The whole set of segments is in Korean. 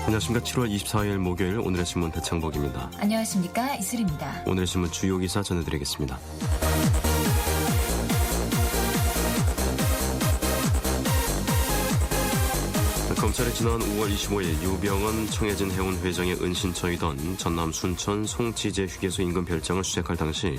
안녕하십니까. 7월 24일 목요일 오늘의 신문 대창복입니다. 안녕하십니까. 이슬입니다. 오늘의 신문 주요 기사 전해드리겠습니다. 검찰이 지난 5월 25일 유병언 청해진 해운 회장의 은신처이던 전남 순천 송치제 휴게소 인근 별장을 수색할 당시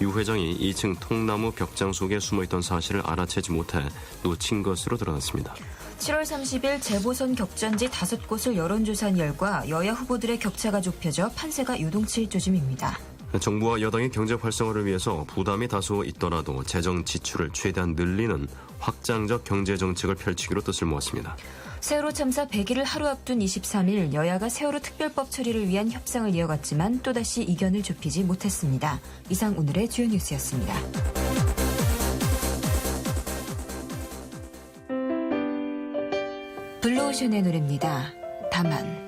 유 회장이 2층 통나무 벽장 속에 숨어있던 사실을 알아채지 못해 놓친 것으로 드러났습니다. 7월 30일 재보선 격전지 5곳을 여론조사한 결과 여야 후보들의 격차가 좁혀져 판세가 요동칠 조짐입니다. 정부와 여당의 경제 활성화를 위해서 부담이 다소 있더라도 재정 지출을 최대한 늘리는 확장적 경제 정책을 펼치기로 뜻을 모았습니다. 세월호 참사 100일을 하루 앞둔 23일 여야가 세월호 특별법 처리를 위한 협상을 이어갔지만 또다시 이견을 좁히지 못했습니다. 이상 오늘의 주요 뉴스였습니다. 블루오션의 노래입니다. 다만.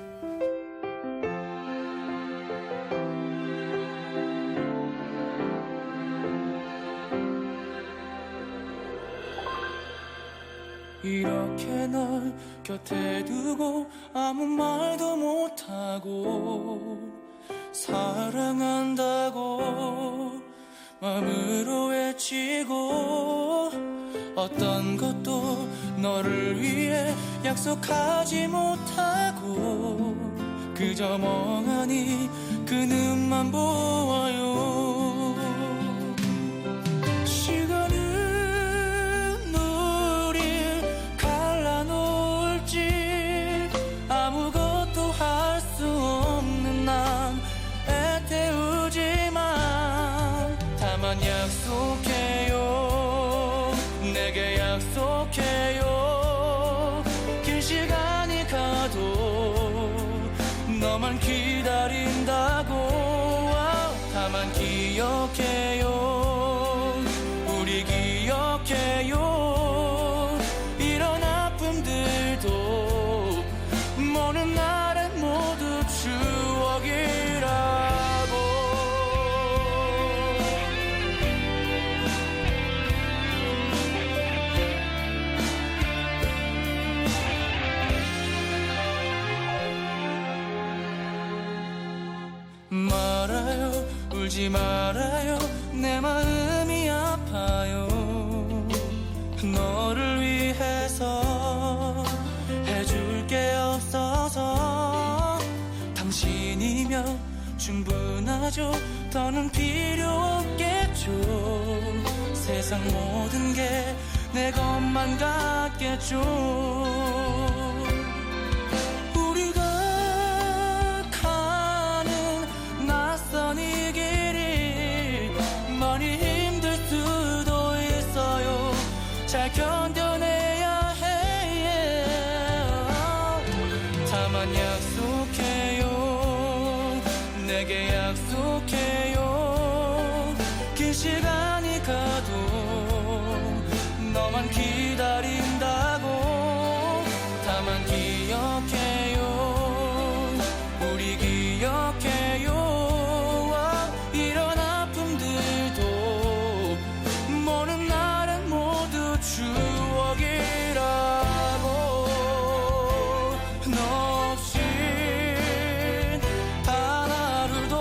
이렇게 널 곁에 두고 아무 말도 못하고 사랑한다고 마음으로 외치고 어떤 것도 너를 위해 약속하지 못하고 그저 멍하니 그 눈만 보아요. 약속해요. 내게 약속해요. 긴 시간이 가도 너만 기다린다고. 다만 기억해요. 우리 기억해요. 이런 아픔들도 모든 날엔 모두 추억이라. 말아요. 울지 말아요. 내 마음이 아파요. 너를 위해서 해줄 게 없어서 당신이면 충분하죠. 더는 필요 없겠죠. 세상 모든 게 내 것만 같겠죠. 이 길이 많이 힘들 수도 있어요. 잘 견뎌내야 해. 다만 약속해요. 내게 약속해요. 긴 시간이 가도 너만 기다린다고. 다만 기억해요. 우리 기억해요. 이런 아픔들도 모든 날은 모두 추억이라고. 너 없이 단 하루도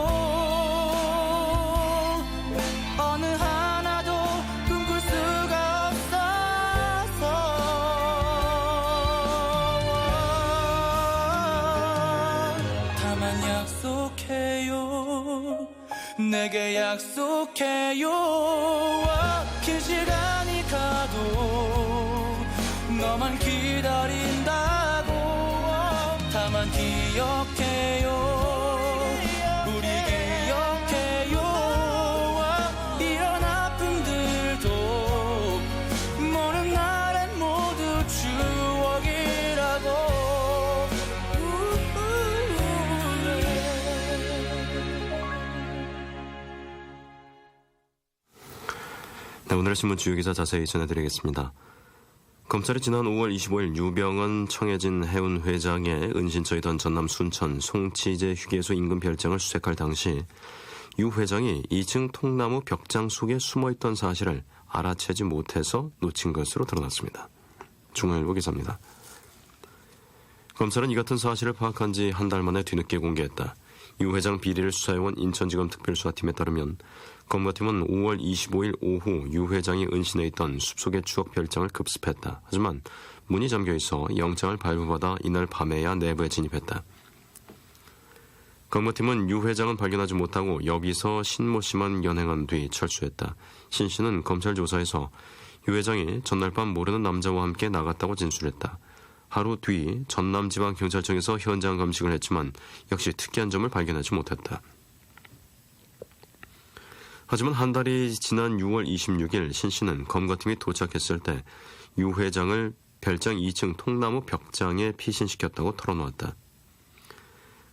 어느 하나도 꿈꿀 수가 없어서. 다만 약속해요. 내게 약속해요. 긴 시간이 가도 너만 기다린다고. 다만 기억해요. 우리 기억해요. 이런 아픔들도 모든 날엔 모두 추억이라고. 네, 오늘의 신문 주요 기사 자세히 전해드리겠습니다. 검찰이 지난 5월 25일 유병언 청해진 해운 회장의 은신처이던 전남 순천 송치제 휴게소 인근 별장을 수색할 당시 유 회장이 2층 통나무 벽장 속에 숨어있던 사실을 알아채지 못해서 놓친 것으로 드러났습니다. 중앙일보 기사입니다. 검찰은 이 같은 사실을 파악한 지 한 달 만에 뒤늦게 공개했다. 유 회장 비리를 수사해온 인천지검 특별수사팀에 따르면 검거팀은 5월 25일 오후 유 회장이 은신해 있던 숲속의 추억 별장을 급습했다. 하지만 문이 잠겨 있어 영장을 발부받아 이날 밤에야 내부에 진입했다. 검거팀은 유 회장은 발견하지 못하고 여기서 신모 씨만 연행한 뒤 철수했다. 신 씨는 검찰 조사에서 유 회장이 전날 밤 모르는 남자와 함께 나갔다고 진술했다. 하루 뒤 전남지방경찰청에서 현장 감식을 했지만 역시 특이한 점을 발견하지 못했다. 하지만 한 달이 지난 6월 26일 신 씨는 검거팀이 도착했을 때 유 회장을 별장 2층 통나무 벽장에 피신시켰다고 털어놓았다.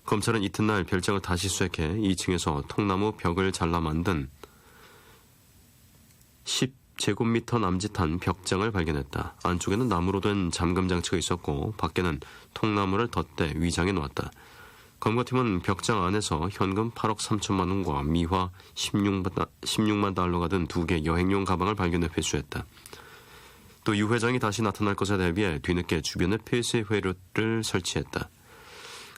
검찰은 이튿날 별장을 다시 수색해 2층에서 통나무 벽을 잘라 만든 10제곱미터 남짓한 벽장을 발견했다. 안쪽에는 나무로 된 잠금 장치가 있었고 밖에는 통나무를 덧대 위장해 놓았다. 검거팀은 벽장 안에서 현금 8억 3천만 원과 미화 16만 달러가 든 2개 여행용 가방을 발견해 회수했다. 또 유 회장이 다시 나타날 것에 대비해 뒤늦게 주변에 폐쇄 회로를 설치했다.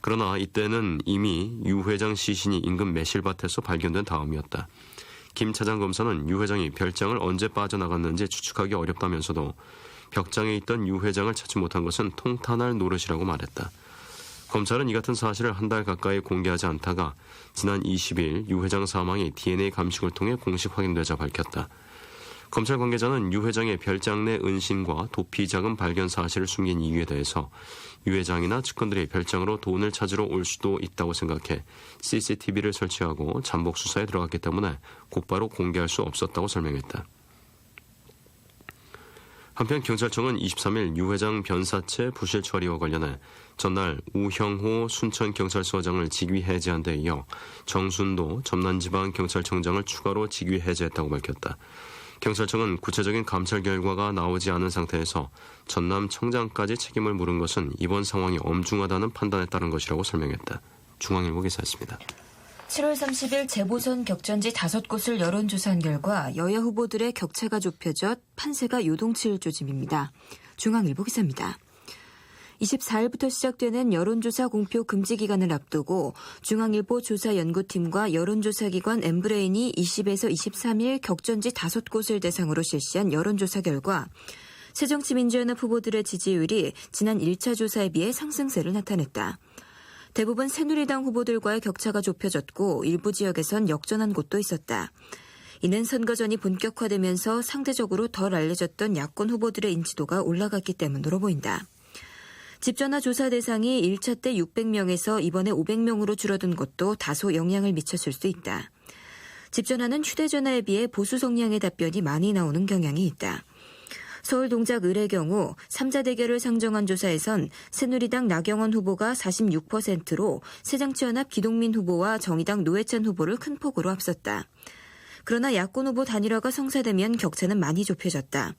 그러나 이때는 이미 유 회장 시신이 인근 매실밭에서 발견된 다음이었다. 김 차장 검사는 유 회장이 별장을 언제 빠져나갔는지 추측하기 어렵다면서도 벽장에 있던 유 회장을 찾지 못한 것은 통탄할 노릇이라고 말했다. 검찰은 이 같은 사실을 한 달 가까이 공개하지 않다가 지난 20일 유 회장 사망이 DNA 감식을 통해 공식 확인되자 밝혔다. 검찰 관계자는 유 회장의 별장 내 은신과 도피 자금 발견 사실을 숨긴 이유에 대해서 유 회장이나 측근들이 별장으로 돈을 찾으러 올 수도 있다고 생각해 CCTV를 설치하고 잠복 수사에 들어갔기 때문에 곧바로 공개할 수 없었다고 설명했다. 한편 경찰청은 23일 유 회장 변사체 부실 처리와 관련해 전날 우형호 순천경찰서장을 직위 해제한 데 이어 정순도 전남지방경찰청장을 추가로 직위 해제했다고 밝혔다. 경찰청은 구체적인 감찰 결과가 나오지 않은 상태에서 전남청장까지 책임을 물은 것은 이번 상황이 엄중하다는 판단에 따른 것이라고 설명했다. 중앙일보 기사였습니다. 7월 30일 재보선 격전지 5곳을 여론조사한 결과 여야 후보들의 격차가 좁혀져 판세가 요동칠 조짐입니다. 중앙일보 기사입니다. 24일부터 시작되는 여론조사 공표 금지 기간을 앞두고 중앙일보 조사연구팀과 여론조사기관 엠브레인이 20에서 23일 격전지 5곳을 대상으로 실시한 여론조사 결과 새정치민주연합 후보들의 지지율이 지난 1차 조사에 비해 상승세를 나타냈다. 대부분 새누리당 후보들과의 격차가 좁혀졌고 일부 지역에선 역전한 곳도 있었다. 이는 선거 전이 본격화되면서 상대적으로 덜 알려졌던 야권 후보들의 인지도가 올라갔기 때문으로 보인다. 집전화 조사 대상이 1차 때 600명에서 이번에 500명으로 줄어든 것도 다소 영향을 미쳤을 수 있다. 집전화는 휴대전화에 비해 보수 성향의 답변이 많이 나오는 경향이 있다. 서울 동작 을의 경우 3자 대결을 상정한 조사에선 새누리당 나경원 후보가 46%로 새정치연합 기동민 후보와 정의당 노회찬 후보를 큰 폭으로 앞섰다. 그러나 야권 후보 단일화가 성사되면 격차는 많이 좁혀졌다.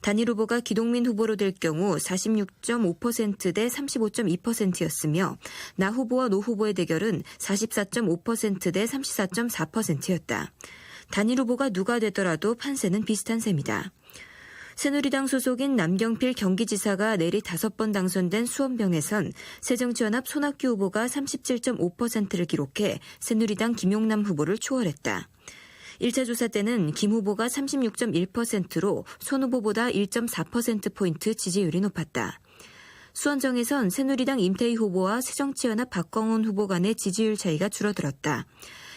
단일 후보가 기동민 후보로 될 경우 46.5% 대 35.2%였으며 나 후보와 노 후보의 대결은 44.5% 대 34.4%였다. 단일 후보가 누가 되더라도 판세는 비슷한 셈이다. 새누리당 소속인 남경필 경기지사가 내리 5번 당선된 수원병에선 새정치연합 손학규 후보가 37.5%를 기록해 새누리당 김용남 후보를 초월했다. 1차 조사 때는 김 후보가 36.1%로 손 후보보다 1.4%포인트 지지율이 높았다. 수원정에선 새누리당 임태희 후보와 새정치연합 박광원 후보 간의 지지율 차이가 줄어들었다.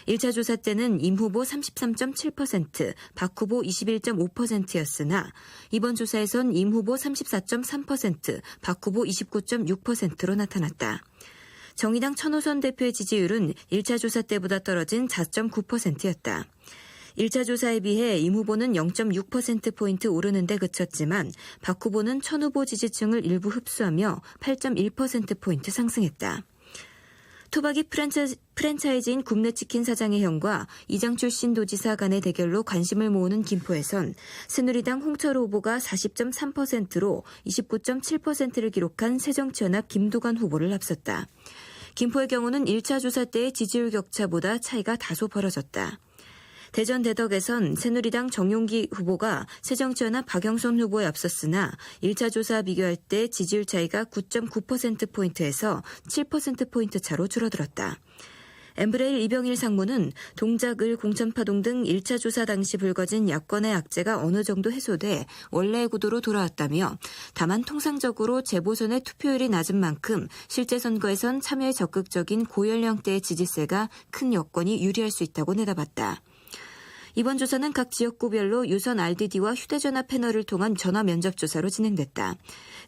1차 조사 때는 임 후보 33.7%, 박 후보 21.5%였으나 이번 조사에선 임 후보 34.3%, 박 후보 29.6%로 나타났다. 정의당 천호선 대표의 지지율은 1차 조사 때보다 떨어진 4.9%였다. 1차 조사에 비해 임 후보는 0.6%포인트 오르는 데 그쳤지만 박 후보는 천 후보 지지층을 일부 흡수하며 8.1%포인트 상승했다. 토박이 프랜차이즈인 굽네치킨 사장의 형과 이장 출신 도지사 간의 대결로 관심을 모으는 김포에선 새누리당 홍철호 후보가 40.3%로 29.7%를 기록한 새정치연합 김도관 후보를 앞섰다. 김포의 경우는 1차 조사 때의 지지율 격차보다 차이가 다소 벌어졌다. 대전 대덕에선 새누리당 정용기 후보가 새정치연합 박영선 후보에 앞섰으나 1차 조사 비교할 때 지지율 차이가 9.9%포인트에서 7%포인트 차로 줄어들었다. 엠브레일 이병일 상무는 동작을 공천파동 등 1차 조사 당시 불거진 야권의 악재가 어느 정도 해소돼 원래의 구도로 돌아왔다며 다만 통상적으로 재보선의 투표율이 낮은 만큼 실제 선거에선 참여에 적극적인 고연령대의 지지세가 큰 여권이 유리할 수 있다고 내다봤다. 이번 조사는 각 지역구별로 유선 RDD와 휴대전화 패널을 통한 전화 면접 조사로 진행됐다.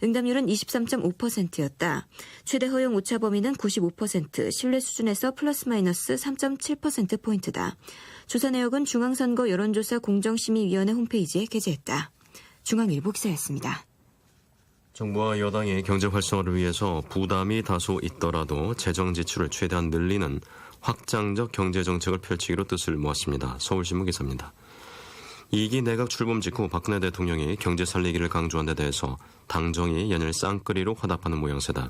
응답률은 23.5%였다. 최대 허용 오차 범위는 95%, 신뢰 수준에서 플러스 마이너스 3.7%포인트다. 조사 내역은 중앙선거 여론조사 공정심의위원회 홈페이지에 게재했다. 중앙일보 기사였습니다. 정부와 여당이 경제 활성화를 위해서 부담이 다소 있더라도 재정 지출을 최대한 늘리는 확장적 경제정책을 펼치기로 뜻을 모았습니다. 서울신문 기사입니다. 2기 내각 출범 직후 박근혜 대통령이 경제 살리기를 강조한 데 대해서 당정이 연일 쌍끌이로 화답하는 모양새다.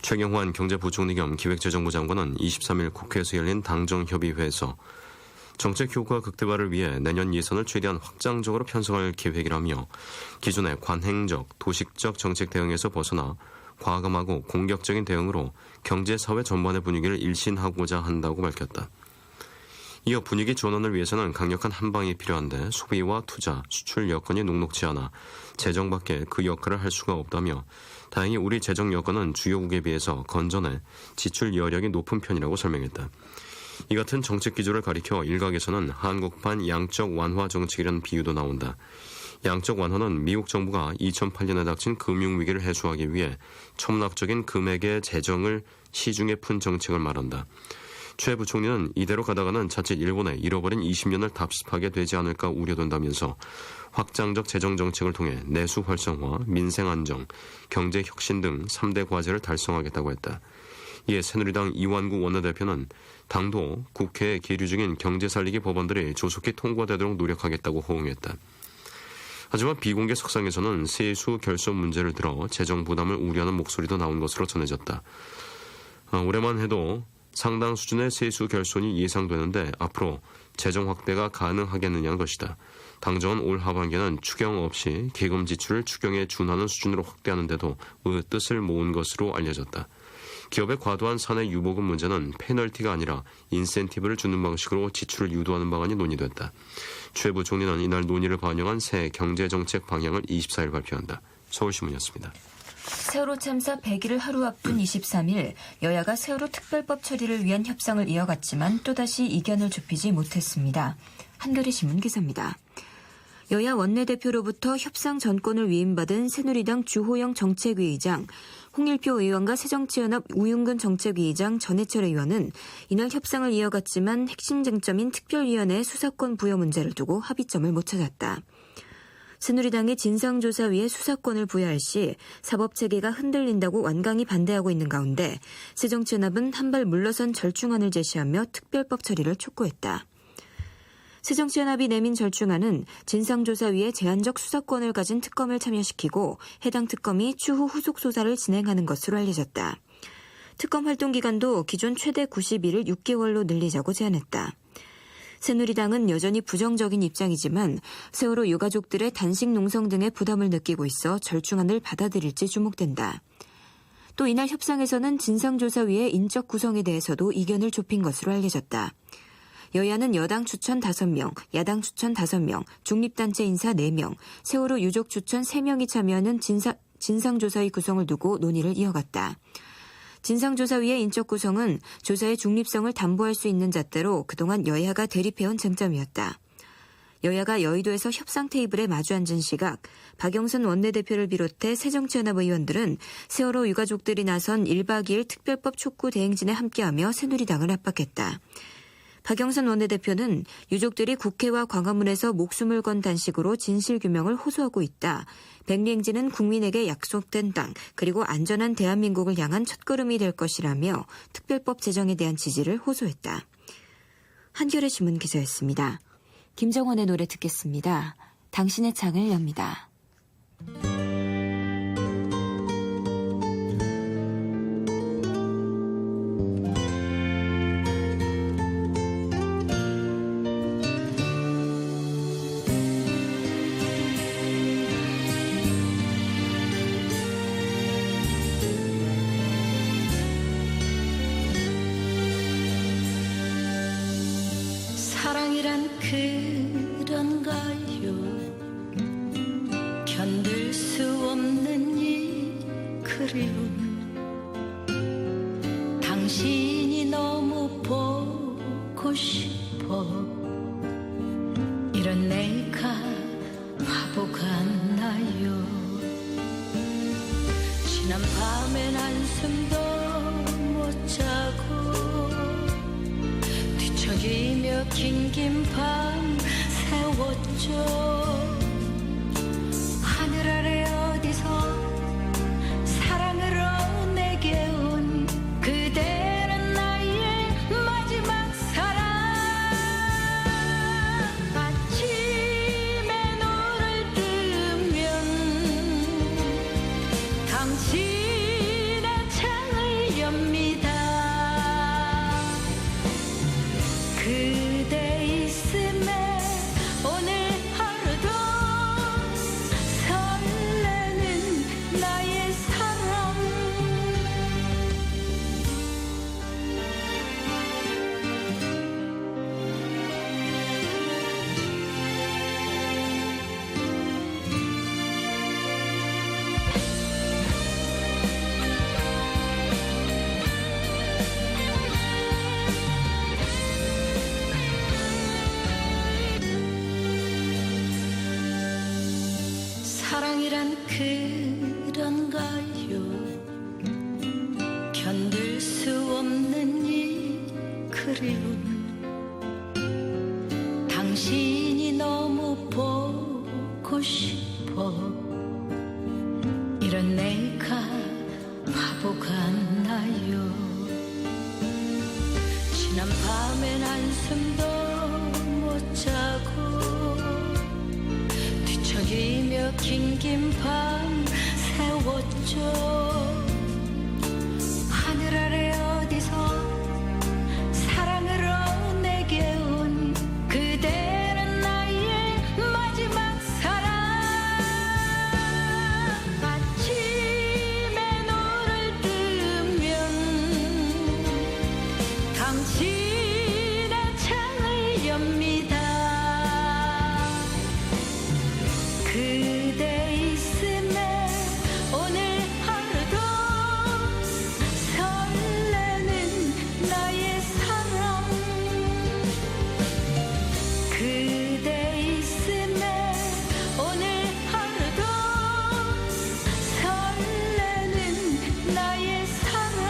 최경환 경제부총리 겸 기획재정부 장관은 23일 국회에서 열린 당정협의회에서 정책 효과 극대화를 위해 내년 예산을 최대한 확장적으로 편성할 계획이라며 기존의 관행적, 도식적 정책 대응에서 벗어나 과감하고 공격적인 대응으로 경제 사회 전반의 분위기를 일신하고자 한다고 밝혔다. 이어 분위기 전환을 위해서는 강력한 한방이 필요한데 소비와 투자, 수출 여건이 녹록지 않아 재정밖에 그 역할을 할 수가 없다며 다행히 우리 재정 여건은 주요국에 비해서 건전해 지출 여력이 높은 편이라고 설명했다. 이 같은 정책 기조를 가리켜 일각에서는 한국판 양적 완화 정책이라는 비유도 나온다. 양적 완화는 미국 정부가 2008년에 닥친 금융위기를 해소하기 위해 첨락적인 금액의 재정을 시중에 푼 정책을 말한다. 최 부총리는 이대로 가다가는 자칫 일본의 잃어버린 20년을 답습하게 되지 않을까 우려된다면서 확장적 재정 정책을 통해 내수 활성화, 민생 안정, 경제 혁신 등 3대 과제를 달성하겠다고 했다. 이에 새누리당 이완구 원내대표는 당도 국회에 계류 중인 경제 살리기 법안들이 조속히 통과되도록 노력하겠다고 호응했다. 하지만 비공개 석상에서는 세수 결손 문제를 들어 재정 부담을 우려하는 목소리도 나온 것으로 전해졌다. 올해만 해도 상당 수준의 세수 결손이 예상되는데 앞으로 재정 확대가 가능하겠느냐는 것이다. 당정은 올 하반기에는 추경 없이 기금 지출을 추경에 준하는 수준으로 확대하는 데도 뜻을 모은 것으로 알려졌다. 기업의 과도한 사내 유보금 문제는 페널티가 아니라 인센티브를 주는 방식으로 지출을 유도하는 방안이 논의됐다. 최 부총리는 이날 논의를 반영한 새 경제정책 방향을 24일 발표한다. 서울신문이었습니다. 세월호 참사 100일을 하루 앞둔 23일 여야가 세월호 특별법 처리를 위한 협상을 이어갔지만 또다시 이견을 좁히지 못했습니다. 한겨레신문 기사입니다. 여야 원내대표로부터 협상 전권을 위임받은 새누리당 주호영 정책위의장, 홍일표 의원과 새정치연합 우윤근 정책위의장 전해철 의원은 이날 협상을 이어갔지만 핵심 쟁점인 특별위원회 수사권 부여 문제를 두고 합의점을 못 찾았다. 새누리당이 진상조사위에 수사권을 부여할 시 사법체계가 흔들린다고 완강히 반대하고 있는 가운데 새정치연합은 한발 물러선 절충안을 제시하며 특별법 처리를 촉구했다. 새정치연합이 내민 절충안은 진상조사위에 제한적 수사권을 가진 특검을 참여시키고 해당 특검이 추후 후속 조사를 진행하는 것으로 알려졌다. 특검 활동 기간도 기존 최대 90일을 6개월로 늘리자고 제안했다. 새누리당은 여전히 부정적인 입장이지만 세월호 유가족들의 단식 농성 등의 부담을 느끼고 있어 절충안을 받아들일지 주목된다. 또 이날 협상에서는 진상조사위의 인적 구성에 대해서도 이견을 좁힌 것으로 알려졌다. 여야는 여당 추천 5명, 야당 추천 5명, 중립단체 인사 4명, 세월호 유족 추천 3명이 참여하는 진상조사위 구성을 두고 논의를 이어갔다. 진상조사위의 인적 구성은 조사의 중립성을 담보할 수 있는 잣대로 그동안 여야가 대립해온 쟁점이었다. 여야가 여의도에서 협상 테이블에 마주 앉은 시각 박영선 원내대표를 비롯해 새정치연합 의원들은 세월호 유가족들이 나선 1박 2일 특별법 촉구 대행진에 함께하며 새누리당을 압박했다. 박영선 원내대표는 유족들이 국회와 광화문에서 목숨을 건 단식으로 진실규명을 호소하고 있다. 백리행진은 국민에게 약속된 땅 그리고 안전한 대한민국을 향한 첫걸음이 될 것이라며 특별법 제정에 대한 지지를 호소했다. 한겨레신문 기사였습니다. 김정원의 노래 듣겠습니다. 당신의 창을 엽니다. 그런가요? 견딜 수 없는 이 그리움, 당신이 너무 보고 싶어. 이런 내가 바보 같나요? 지난 밤엔 한숨도 못 자고 뒤척이며 긴긴 밤 세웠죠. 하늘 아래 어디서 사랑으로 내게 온 그대는 나의 마지막 사랑. 아침에 눈을 뜨면 당신의 창을 엽니다. 그대 있음에 오늘 하루도 설레는 나의 사랑. 사랑이란 그런가요? 견딜 수 없는 이 그리움, 당신이 너무 보고 싶어. 이런 내가 바보 같나요? 지난 밤엔 한숨도 못 자고 뒤척이며 긴긴 밤 세웠죠. 하늘 아래 어디서 사랑으로 내게 온 그대는 나의 마지막 사랑. 아침에 눈을 뜨면 당신의 창을 엽니다. 그대 있음에 오늘 하루도 설레는 나의 사랑. 그대 있음에 오늘 하루도 설레는 나의 사랑.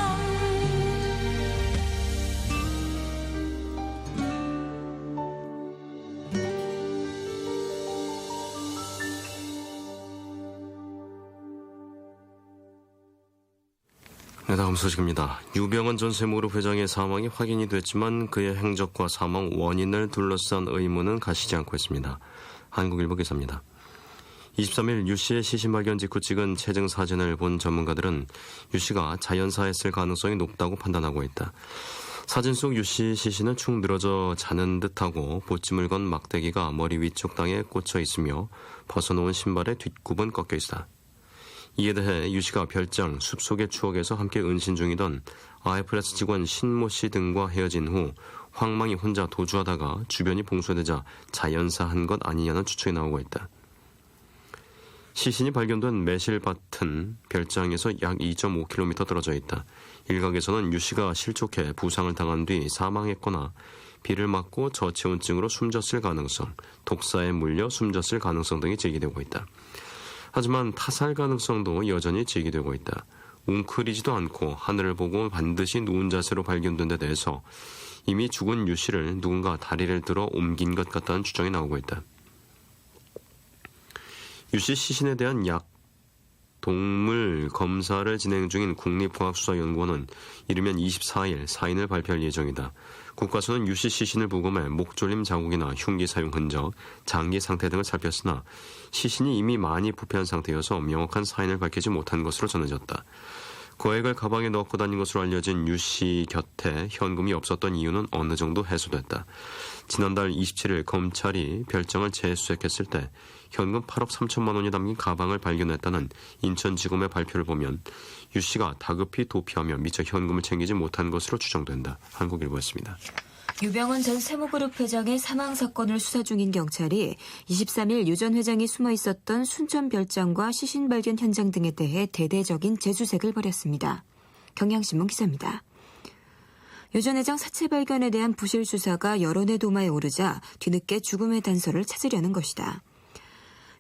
네, 다음 소식입니다. 유병헌 전 세무그룹 회장의 사망이 확인이 됐지만 그의 행적과 사망 원인을 둘러싼 의문은 가시지 않고 있습니다. 한국일보 기사입니다. 23일 유 씨의 시신 발견 직후 찍은 체증 사진을 본 전문가들은 유 씨가 자연사했을 가능성이 높다고 판단하고 있다. 사진 속 유 씨 시신은 축 늘어져 자는 듯하고 보찜을 건 막대기가 머리 위쪽 땅에 꽂혀 있으며 벗어놓은 신발의 뒷굽은 꺾여 있다. 이에 대해 유 씨가 별장 숲속의 추억에서 함께 은신 중이던 아이프레스 직원 신모 씨 등과 헤어진 후 황망히 혼자 도주하다가 주변이 봉쇄되자 자연사한 것 아니냐는 추측이 나오고 있다. 시신이 발견된 매실밭은 별장에서 약 2.5km 떨어져 있다. 일각에서는 유 씨가 실족해 부상을 당한 뒤 사망했거나 비를 맞고 저체온증으로 숨졌을 가능성, 독사에 물려 숨졌을 가능성 등이 제기되고 있다. 하지만 타살 가능성도 여전히 제기되고 있다. 웅크리지도 않고 하늘을 보고 반드시 누운 자세로 발견된 데 대해서 이미 죽은 유 씨를 누군가 다리를 들어 옮긴 것 같다는 추정이 나오고 있다. 유 씨 시신에 대한 동물 검사를 진행 중인 국립과학수사연구원은 이르면 24일 사인을 발표할 예정이다. 국과수는 유 씨 시신을 부검해 목졸림 자국이나 흉기 사용 흔적, 장기 상태 등을 살폈으나 시신이 이미 많이 부패한 상태여서 명확한 사인을 밝히지 못한 것으로 전해졌다. 거액을 가방에 넣고 다닌 것으로 알려진 유 씨 곁에 현금이 없었던 이유는 어느 정도 해소됐다. 지난달 27일 검찰이 별장을 재수색했을 때 현금 8억 3천만 원이 담긴 가방을 발견했다는 인천지검의 발표를 보면 유 씨가 다급히 도피하며 미처 현금을 챙기지 못한 것으로 추정된다. 한국일보였습니다. 유병헌 전 세무그룹 회장의 사망 사건을 수사 중인 경찰이 23일 유 전 회장이 숨어 있었던 순천 별장과 시신 발견 현장 등에 대해 대대적인 재수색을 벌였습니다. 경향신문 기사입니다. 유 전 회장 사체 발견에 대한 부실 수사가 여론의 도마에 오르자 뒤늦게 죽음의 단서를 찾으려는 것이다.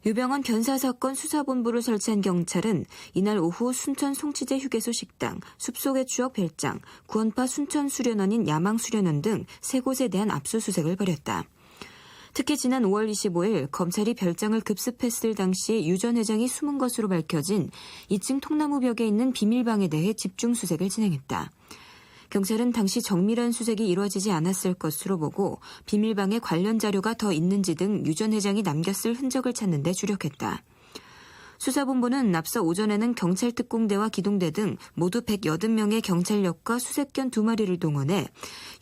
유병헌 변사 사건 수사본부를 설치한 경찰은 이날 오후 순천 송치제 휴게소 식당, 숲속의 추억 별장, 구원파 순천 수련원인 야망 수련원 등 세 곳에 대한 압수수색을 벌였다. 특히 지난 5월 25일 검찰이 별장을 급습했을 당시 유 전 회장이 숨은 것으로 밝혀진 2층 통나무벽에 있는 비밀방에 대해 집중 수색을 진행했다. 경찰은 당시 정밀한 수색이 이루어지지 않았을 것으로 보고 비밀방에 관련 자료가 더 있는지 등 유 전 회장이 남겼을 흔적을 찾는 데 주력했다. 수사본부는 앞서 오전에는 경찰특공대와 기동대 등 모두 180명의 경찰력과 수색견 2마리를 동원해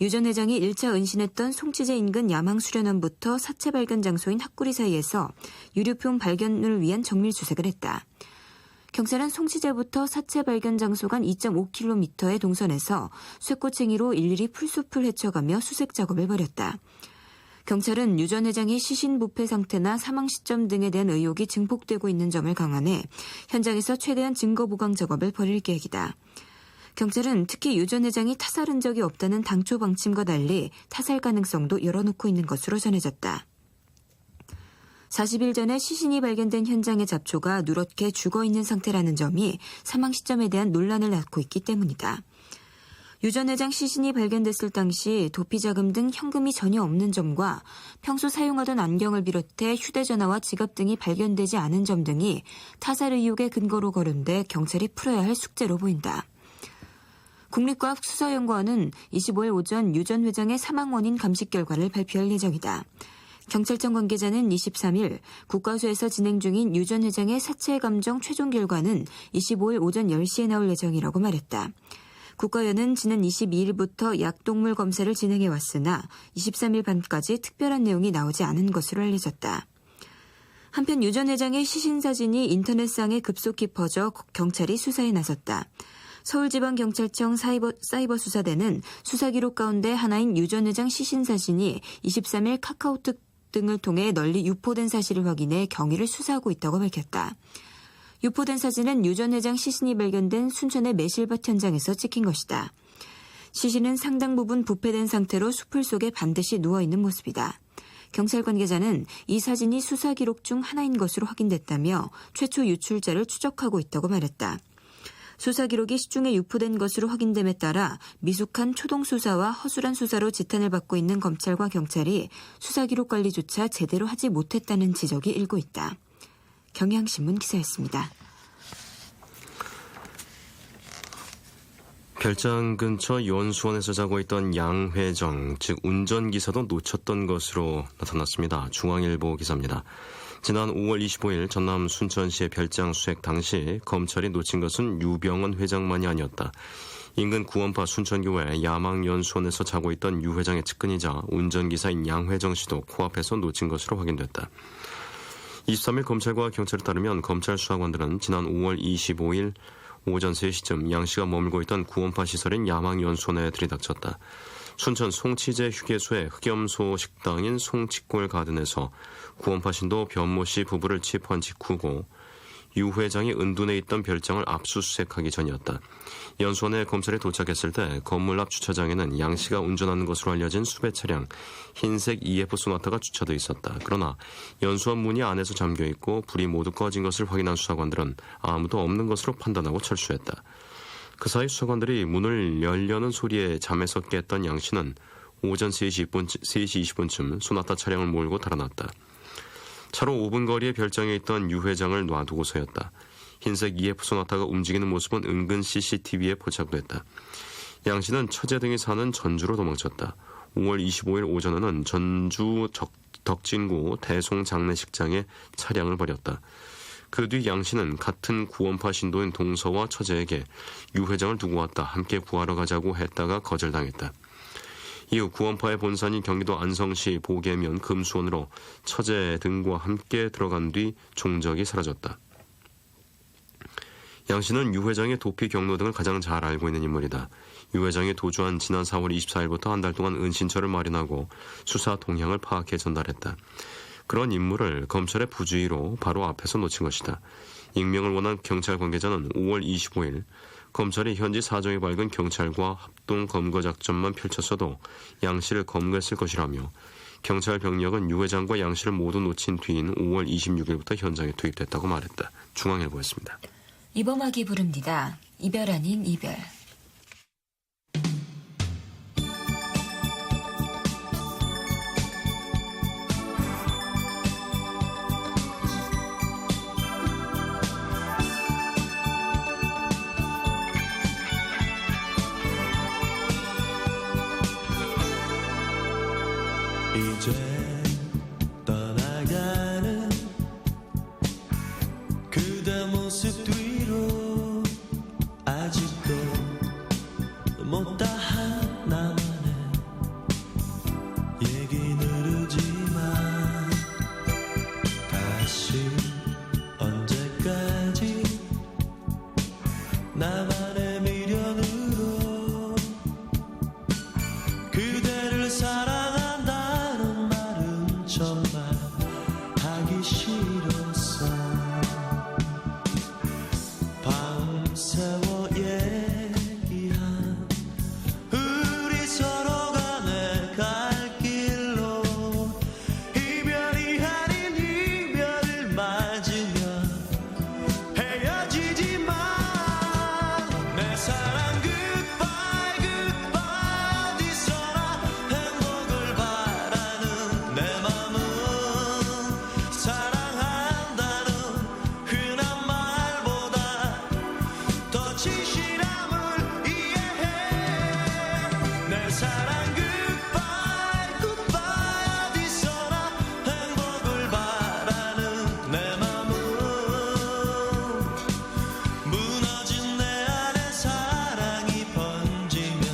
유 전 회장이 1차 은신했던 송치제 인근 야망 수련원부터 사체 발견 장소인 학구리 사이에서 유류품 발견을 위한 정밀 수색을 했다. 경찰은 송치제부터 사체 발견 장소 간 2.5km의 동선에서 쇠꼬챙이로 일일이 풀숲을 헤쳐가며 수색 작업을 벌였다. 경찰은 유 전 회장의 시신 부패 상태나 사망 시점 등에 대한 의혹이 증폭되고 있는 점을 감안해 현장에서 최대한 증거 보강 작업을 벌일 계획이다. 경찰은 특히 유 전 회장이 타살 흔적이 없다는 당초 방침과 달리 타살 가능성도 열어놓고 있는 것으로 전해졌다. 40일 전에 시신이 발견된 현장의 잡초가 누렇게 죽어있는 상태라는 점이 사망 시점에 대한 논란을 낳고 있기 때문이다. 유 전 회장 시신이 발견됐을 당시 도피자금 등 현금이 전혀 없는 점과 평소 사용하던 안경을 비롯해 휴대전화와 지갑 등이 발견되지 않은 점 등이 타살 의혹의 근거로 거론돼 경찰이 풀어야 할 숙제로 보인다. 국립과학수사연구원은 25일 오전 유 전 회장의 사망 원인 감식 결과를 발표할 예정이다. 경찰청 관계자는 23일 국과수에서 진행 중인 유 전 회장의 사체 감정 최종 결과는 25일 오전 10시에 나올 예정이라고 말했다. 국과위원은 지난 22일부터 약동물 검사를 진행해왔으나 23일 밤까지 특별한 내용이 나오지 않은 것으로 알려졌다. 한편 유 전 회장의 시신 사진이 인터넷상에 급속히 퍼져 경찰이 수사에 나섰다. 서울지방경찰청 사이버수사대는 수사 기록 가운데 하나인 유 전 회장 시신 사진이 23일 카카오톡 등을 통해 널리 유포된 사실을 확인해 경위를 수사하고 있다고 밝혔다. 유포된 사진은 유 전 회장 시신이 발견된 순천의 매실밭 현장에서 찍힌 것이다. 시신은 상당 부분 부패된 상태로 수풀 속에 반드시 누워있는 모습이다. 경찰 관계자는 이 사진이 수사 기록 중 하나인 것으로 확인됐다며 최초 유출자를 추적하고 있다고 말했다. 수사 기록이 시중에 유포된 것으로 확인됨에 따라 미숙한 초동 수사와 허술한 수사로 지탄을 받고 있는 검찰과 경찰이 수사 기록 관리조차 제대로 하지 못했다는 지적이 일고 있다. 경향신문 기사였습니다. 별장 근처 연수원에서 자고 있던 양 회장, 즉 운전기사도 놓쳤던 것으로 나타났습니다. 중앙일보 기사입니다. 지난 5월 25일 전남 순천시의 별장 수색 당시 검찰이 놓친 것은 유병헌 회장만이 아니었다. 인근 구원파 순천교회 야망연수원에서 자고 있던 유 회장의 측근이자 운전기사인 양 회장 씨도 코앞에서 놓친 것으로 확인됐다. 23일 검찰과 경찰에 따르면 검찰 수사관들은 지난 5월 25일 오전 3시쯤 양 씨가 머물고 있던 구원파 시설인 야망연수원에 들이닥쳤다. 순천 송치제 휴게소의 흑염소 식당인 송치골 가든에서 구원파 신도 변모 씨 부부를 체포한 직후고 유 회장이 은둔해 있던 별장을 압수수색하기 전이었다. 연수원에 검찰이 도착했을 때 건물 앞 주차장에는 양 씨가 운전하는 것으로 알려진 수배 차량 흰색 EF 소나타가 주차돼 있었다. 그러나 연수원 문이 안에서 잠겨 있고 불이 모두 꺼진 것을 확인한 수사관들은 아무도 없는 것으로 판단하고 철수했다. 그 사이 수사관들이 문을 열려는 소리에 잠에서 깼던 양 씨는 오전 3시 20분쯤 소나타 차량을 몰고 달아났다. 차로 5분 거리의 별장에 있던 유 회장을 놔두고서였다. 흰색 EF 소나타가 움직이는 모습은 은근 CCTV에 포착됐다. 양 씨는 처제 등이 사는 전주로 도망쳤다. 5월 25일 오전에는 전주 덕진구 대송 장례식장에 차량을 버렸다. 그 뒤 양 씨는 같은 구원파 신도인 동서와 처제에게 유 회장을 두고 왔다. 함께 구하러 가자고 했다가 거절당했다. 이후 구원파의 본산인 경기도 안성시 보계면 금수원으로 처제 등과 함께 들어간 뒤 종적이 사라졌다. 양 씨는 유 회장의 도피 경로 등을 가장 잘 알고 있는 인물이다. 유 회장이 도주한 지난 4월 24일부터 한 달 동안 은신처를 마련하고 수사 동향을 파악해 전달했다. 그런 임무를 검찰의 부주의로 바로 앞에서 놓친 것이다. 익명을 원한 경찰 관계자는 5월 25일 검찰이 현지 사정이 밝은 경찰과 합동 검거 작전만 펼쳤어도 양 씨를 검거했을 것이라며 경찰 병력은 유 회장과 양 씨를 모두 놓친 뒤인 5월 26일부터 현장에 투입됐다고 말했다. 중앙일보였습니다. 이범학이 부릅니다. 이별 아닌 이별. 이제 떠나가는 그대 모습 뒤로 아직도 못다한 나만의 얘기는 흐르지만 다시 언제까지 나만의 미련으로 그대를 사랑한다는 말은 정말 하기 싫었어. 밤새워 얘기한 우리 서로 간의 갈 길로 이별이 아닌 이별을 맞으면 헤어지지만 내 사랑 goodbye goodbye 어디서나 행복을 바라는 내 맘은 사랑한다는 흔한 말보다 더 진실함을 이해해. 내 사랑 goodbye goodbye 어디서나 행복을 바라는 내 맘은 무너진 내 안에 사랑이 번지면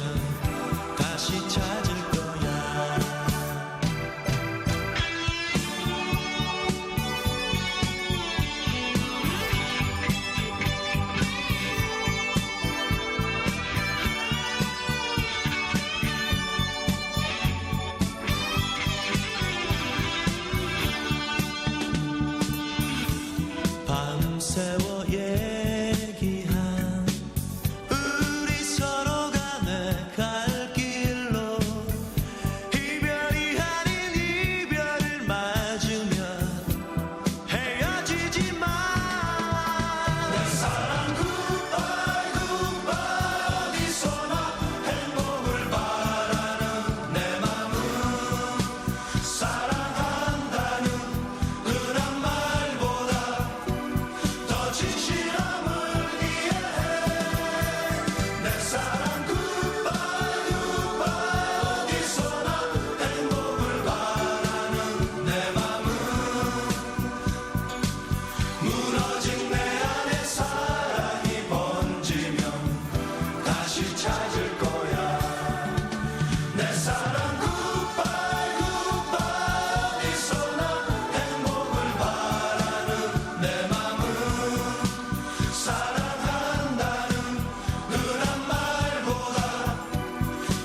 다시 찾을 거야. 밤새워 얘기한 우리 서로 간의 갈 길로 이별이 아닌 이별을 맞으면 헤어지지만 내 사랑 goodbye goodbye 어디서나 행복을 바라는 내 맘은 사랑한다는 흔한 말보다 더 진실함을 이해해. 내 사랑 goodbye goodbye 어디서나 행복을 바라는 내 맘은 무너진 내 안에 사랑이 번지면 다시 찾을 거야. 내 사랑 goodbye goodbye 어디서나 행복을 바라는 내 맘은 사랑한다는 흔한 말보다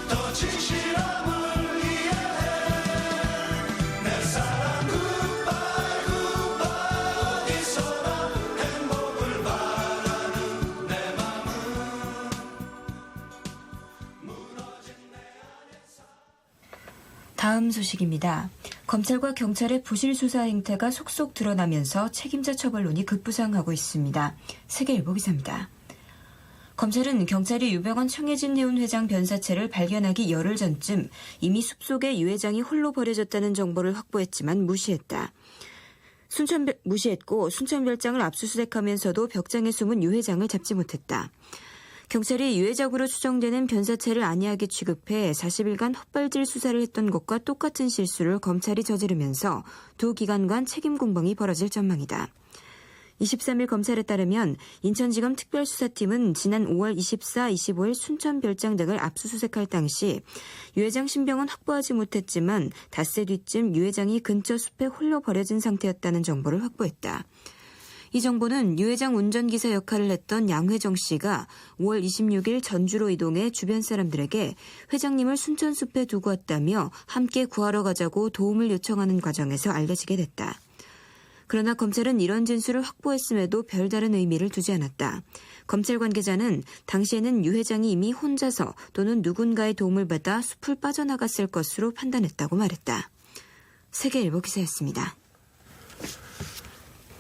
더 진실함을 이해해. 내 사랑 goodbye goodbye 어디서나 행복을 바라는 내 맘은 무너진 내 안에 다음 소식입니다. 검찰과 경찰의 부실 수사 행태가 속속 드러나면서 책임자 처벌론이 급부상하고 있습니다. 세계일보 기사입니다. 검찰은 경찰이 유병헌 청해진 해운 회장 변사체를 발견하기 열흘 전쯤 이미 숲속에 유 회장이 홀로 버려졌다는 정보를 확보했지만 무시했고 순천별장을 압수수색하면서도 벽장에 숨은 유 회장을 잡지 못했다. 경찰이 유해작으로 추정되는 변사체를 안이하게 취급해 40일간 헛발질 수사를 했던 것과 똑같은 실수를 검찰이 저지르면서 두 기관 간 책임 공방이 벌어질 전망이다. 23일 검찰에 따르면 인천지검 특별수사팀은 지난 5월 24, 25일 순천별장 등을 압수수색할 당시 유 회장 신병은 확보하지 못했지만 닷새 뒤쯤 유 회장이 근처 숲에 홀로 버려진 상태였다는 정보를 확보했다. 이 정보는 유 회장 운전기사 역할을 했던 양회정 씨가 5월 26일 전주로 이동해 주변 사람들에게 회장님을 순천숲에 두고 왔다며 함께 구하러 가자고 도움을 요청하는 과정에서 알려지게 됐다. 그러나 검찰은 이런 진술을 확보했음에도 별다른 의미를 두지 않았다. 검찰 관계자는 당시에는 유 회장이 이미 혼자서 또는 누군가의 도움을 받아 숲을 빠져나갔을 것으로 판단했다고 말했다. 세계일보 기사였습니다.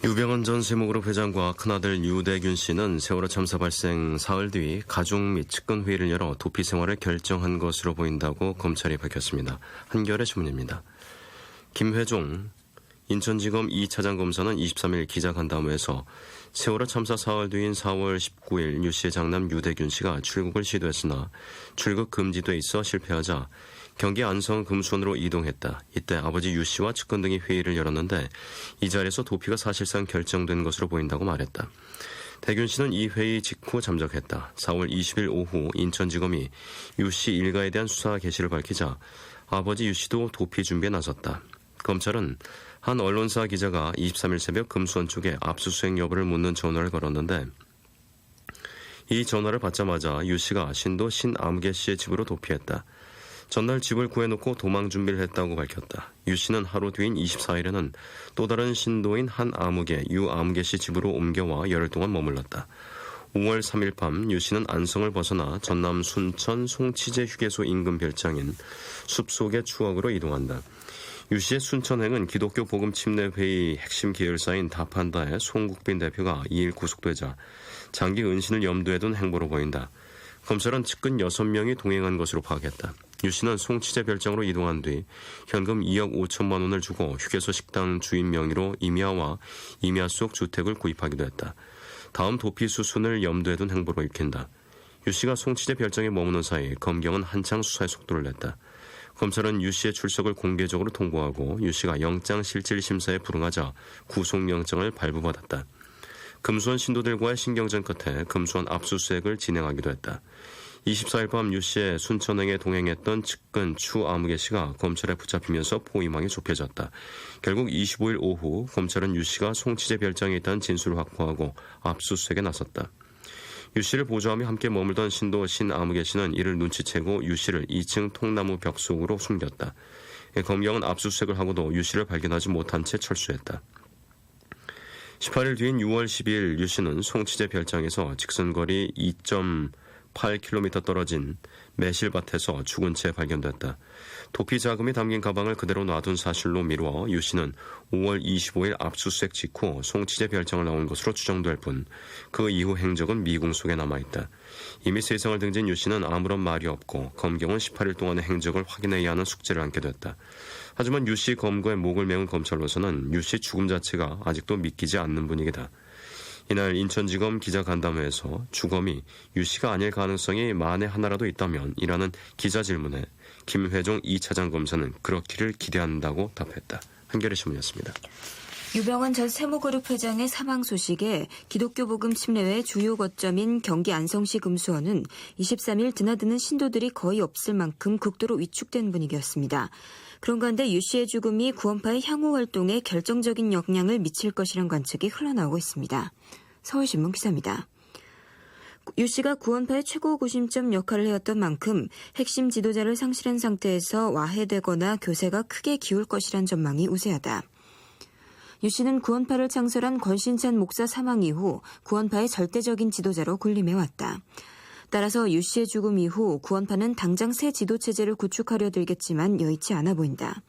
유병헌 전 세무그룹 회장과 큰아들 유대균 씨는 세월호 참사 발생 사흘 뒤 가족 및 측근 회의를 열어 도피 생활을 결정한 것으로 보인다고 검찰이 밝혔습니다. 한겨레 신문입니다. 김회종 인천지검 2차장 검사는 23일 기자간담회에서 세월호 참사 사흘 뒤인 4월 19일 유 씨의 장남 유대균 씨가 출국을 시도했으나 출국 금지돼 있어 실패하자 경기 안성 금수원으로 이동했다. 이때 아버지 유 씨와 측근 등이 회의를 열었는데 이 자리에서 도피가 사실상 결정된 것으로 보인다고 말했다. 대균 씨는 이 회의 직후 잠적했다. 4월 20일 오후 인천지검이 유 씨 일가에 대한 수사 개시를 밝히자 아버지 유 씨도 도피 준비에 나섰다. 검찰은 한 언론사 기자가 23일 새벽 금수원 쪽에 압수수색 여부를 묻는 전화를 걸었는데 이 전화를 받자마자 유 씨가 신도 신아무개 씨의 집으로 도피했다. 전날 집을 구해놓고 도망 준비를 했다고 밝혔다. 유 씨는 하루 뒤인 24일에는 또 다른 신도인 한아무개, 유아무개 씨 집으로 옮겨와 열흘 동안 머물렀다. 5월 3일 밤 유 씨는 안성을 벗어나 전남 순천 송치제 휴게소 인근 별장인 숲속의 추억으로 이동한다. 유 씨의 순천행은 기독교 복음 침례회의 핵심 계열사인 다판다의 송국빈 대표가 2일 구속되자 장기 은신을 염두에 둔 행보로 보인다. 검찰은 측근 6명이 동행한 것으로 파악했다. 유 씨는 송치제 별장으로 이동한 뒤 현금 2억 5천만 원을 주고 휴게소 식당 주인 명의로 임야와 임야 속 주택을 구입하기도 했다. 다음 도피 수순을 염두에 둔 행보로 읽힌다. 유 씨가 송치제 별장에 머무는 사이 검경은 한창 수사에 속도를 냈다. 검찰은 유 씨의 출석을 공개적으로 통보하고 유 씨가 영장실질심사에 불응하자 구속영장을 발부받았다. 금수원 신도들과의 신경전 끝에 금수원 압수수색을 진행하기도 했다. 24일 밤 유 씨의 순천행에 동행했던 측근 추아무개 씨가 검찰에 붙잡히면서 포위망에 좁혀졌다. 결국 25일 오후 검찰은 유 씨가 송치제 별장에 있다는 진술을 확보하고 압수수색에 나섰다. 유 씨를 보조하며 함께 머물던 신도 신아무개 씨는 이를 눈치채고 유 씨를 2층 통나무 벽 속으로 숨겼다. 검경은 압수수색을 하고도 유 씨를 발견하지 못한 채 철수했다. 18일 뒤인 6월 12일 유 씨는 송치제 별장에서 직선거리 2.8km 떨어진 매실밭에서 죽은 채 발견됐다. 도피 자금이 담긴 가방을 그대로 놔둔 사실로 미루어 유 씨는 5월 25일 압수수색 직후 송치제 별장을 나온 것으로 추정될 뿐 그 이후 행적은 미궁 속에 남아있다. 이미 세상을 등진 유 씨는 아무런 말이 없고 검경은 18일 동안의 행적을 확인해야 하는 숙제를 안게 됐다. 하지만 유 씨 검거에 목을 메운 검찰로서는 유 씨 죽음 자체가 아직도 믿기지 않는 분위기다. 이날 인천지검 기자간담회에서 주검이 유 씨가 아닐 가능성이 만에 하나라도 있다면 이라는 기자 질문에 김회종 2차장 검사는 그렇기를 기대한다고 답했다. 한겨레 신문이었습니다. 유병헌 전 세무그룹 회장의 사망 소식에 기독교 복음 침례회 주요 거점인 경기 안성시 금수원은 23일 드나드는 신도들이 거의 없을 만큼 극도로 위축된 분위기였습니다. 그런 가운데 유 씨의 죽음이 구원파의 향후 활동에 결정적인 영향을 미칠 것이란 관측이 흘러나오고 있습니다. 서울신문 기사입니다. 유 씨가 구원파의 최고 구심점 역할을 해왔던 만큼 핵심 지도자를 상실한 상태에서 와해되거나 교세가 크게 기울 것이란 전망이 우세하다. 유 씨는 구원파를 창설한 권신찬 목사 사망 이후 구원파의 절대적인 지도자로 군림해왔다. 따라서 유 씨의 죽음 이후 구원파는 당장 새 지도체제를 구축하려 들겠지만 여의치 않아 보인다.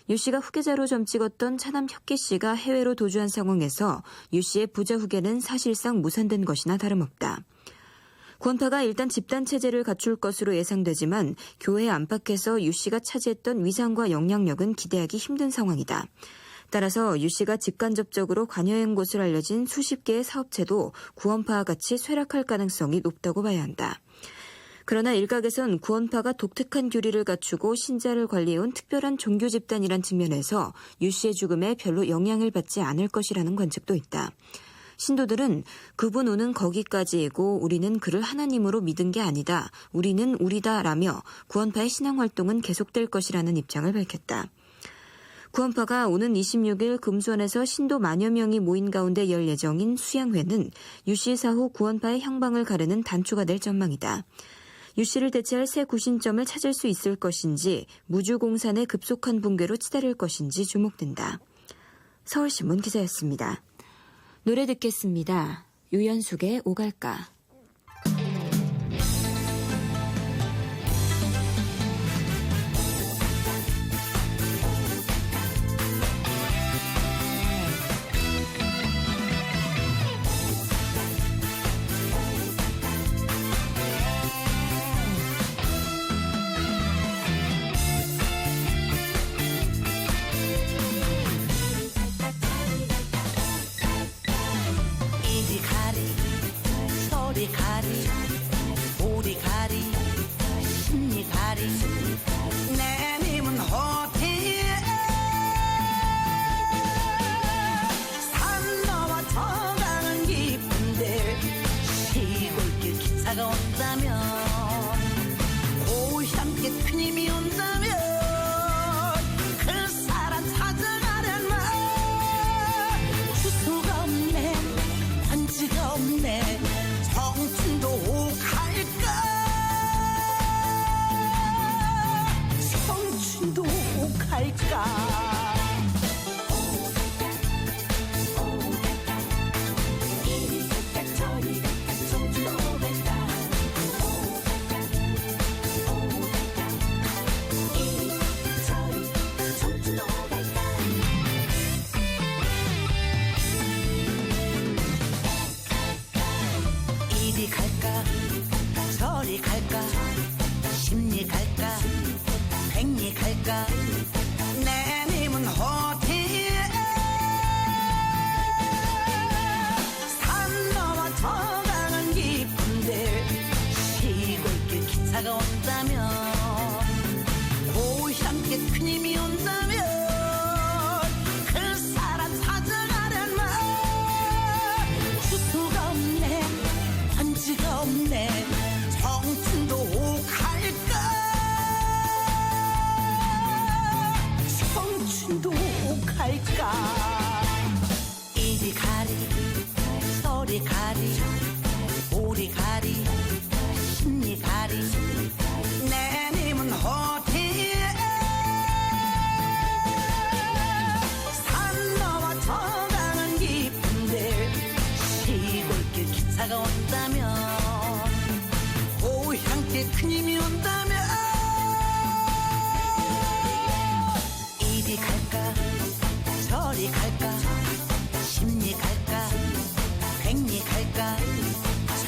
유 씨가 후계자로 점찍었던 차남 혁기 씨가 해외로 도주한 상황에서 유 씨의 부자 후계는 사실상 무산된 것이나 다름없다. 구원파가 일단 집단체제를 갖출 것으로 예상되지만 교회 안팎에서 유 씨가 차지했던 위상과 영향력은 기대하기 힘든 상황이다. 따라서 유 씨가 직간접적으로 관여한 것으로 알려진 수십 개의 사업체도 구원파와 같이 쇠락할 가능성이 높다고 봐야 한다. 그러나 일각에선 구원파가 독특한 교리를 갖추고 신자를 관리해온 특별한 종교 집단이란 측면에서 유 씨의 죽음에 별로 영향을 받지 않을 것이라는 관측도 있다. 신도들은 그분 오는 거기까지이고 우리는 그를 하나님으로 믿은 게 아니다. 우리는 우리다라며 구원파의 신앙활동은 계속될 것이라는 입장을 밝혔다. 구원파가 오는 26일 금수원에서 신도 만여 명이 모인 가운데 열 예정인 수양회는 유씨 사후 구원파의 향방을 가르는 단초가 될 전망이다. 유씨를 대체할 새 구신점을 찾을 수 있을 것인지 무주공산의 급속한 붕괴로 치달을 것인지 주목된다. 서울신문 기자였습니다. 노래 듣겠습니다. 유연숙의 오갈까. 이리 가리 서리 가리 우리 가리 심리 가리 내 님은 어디에 산 넘어 저가는 기쁜데 시골길 기차가 온다면 고향께 큰힘이 온다면 그 사람 찾아가려면 주소가 없네 반지가 없네 청춘도 갈까 청춘도 갈까 이리 갈까 저리 갈까 청춘도 갈까 이리 저리 청춘도 갈까 이리 갈까 저리 갈까 심리 갈까 백리 갈까 내 님은 어디에 산 넘어 저가는 기쁜데 시골길 기차가 온다면 고향께 큰힘이 온다면 그 사람 찾아가려면 주소가 없네 반지가 없네 청춘도 갈까 청춘도 갈까 이리 가리 서리 가리 우리 가리 심리 가리 내 님은 어디에 산 넘어 저가는 기쁜데 시골길 기차가 온다면 고향께 큰힘이 온다면 이리 갈까 저리 갈까 심리 갈까 백리 갈까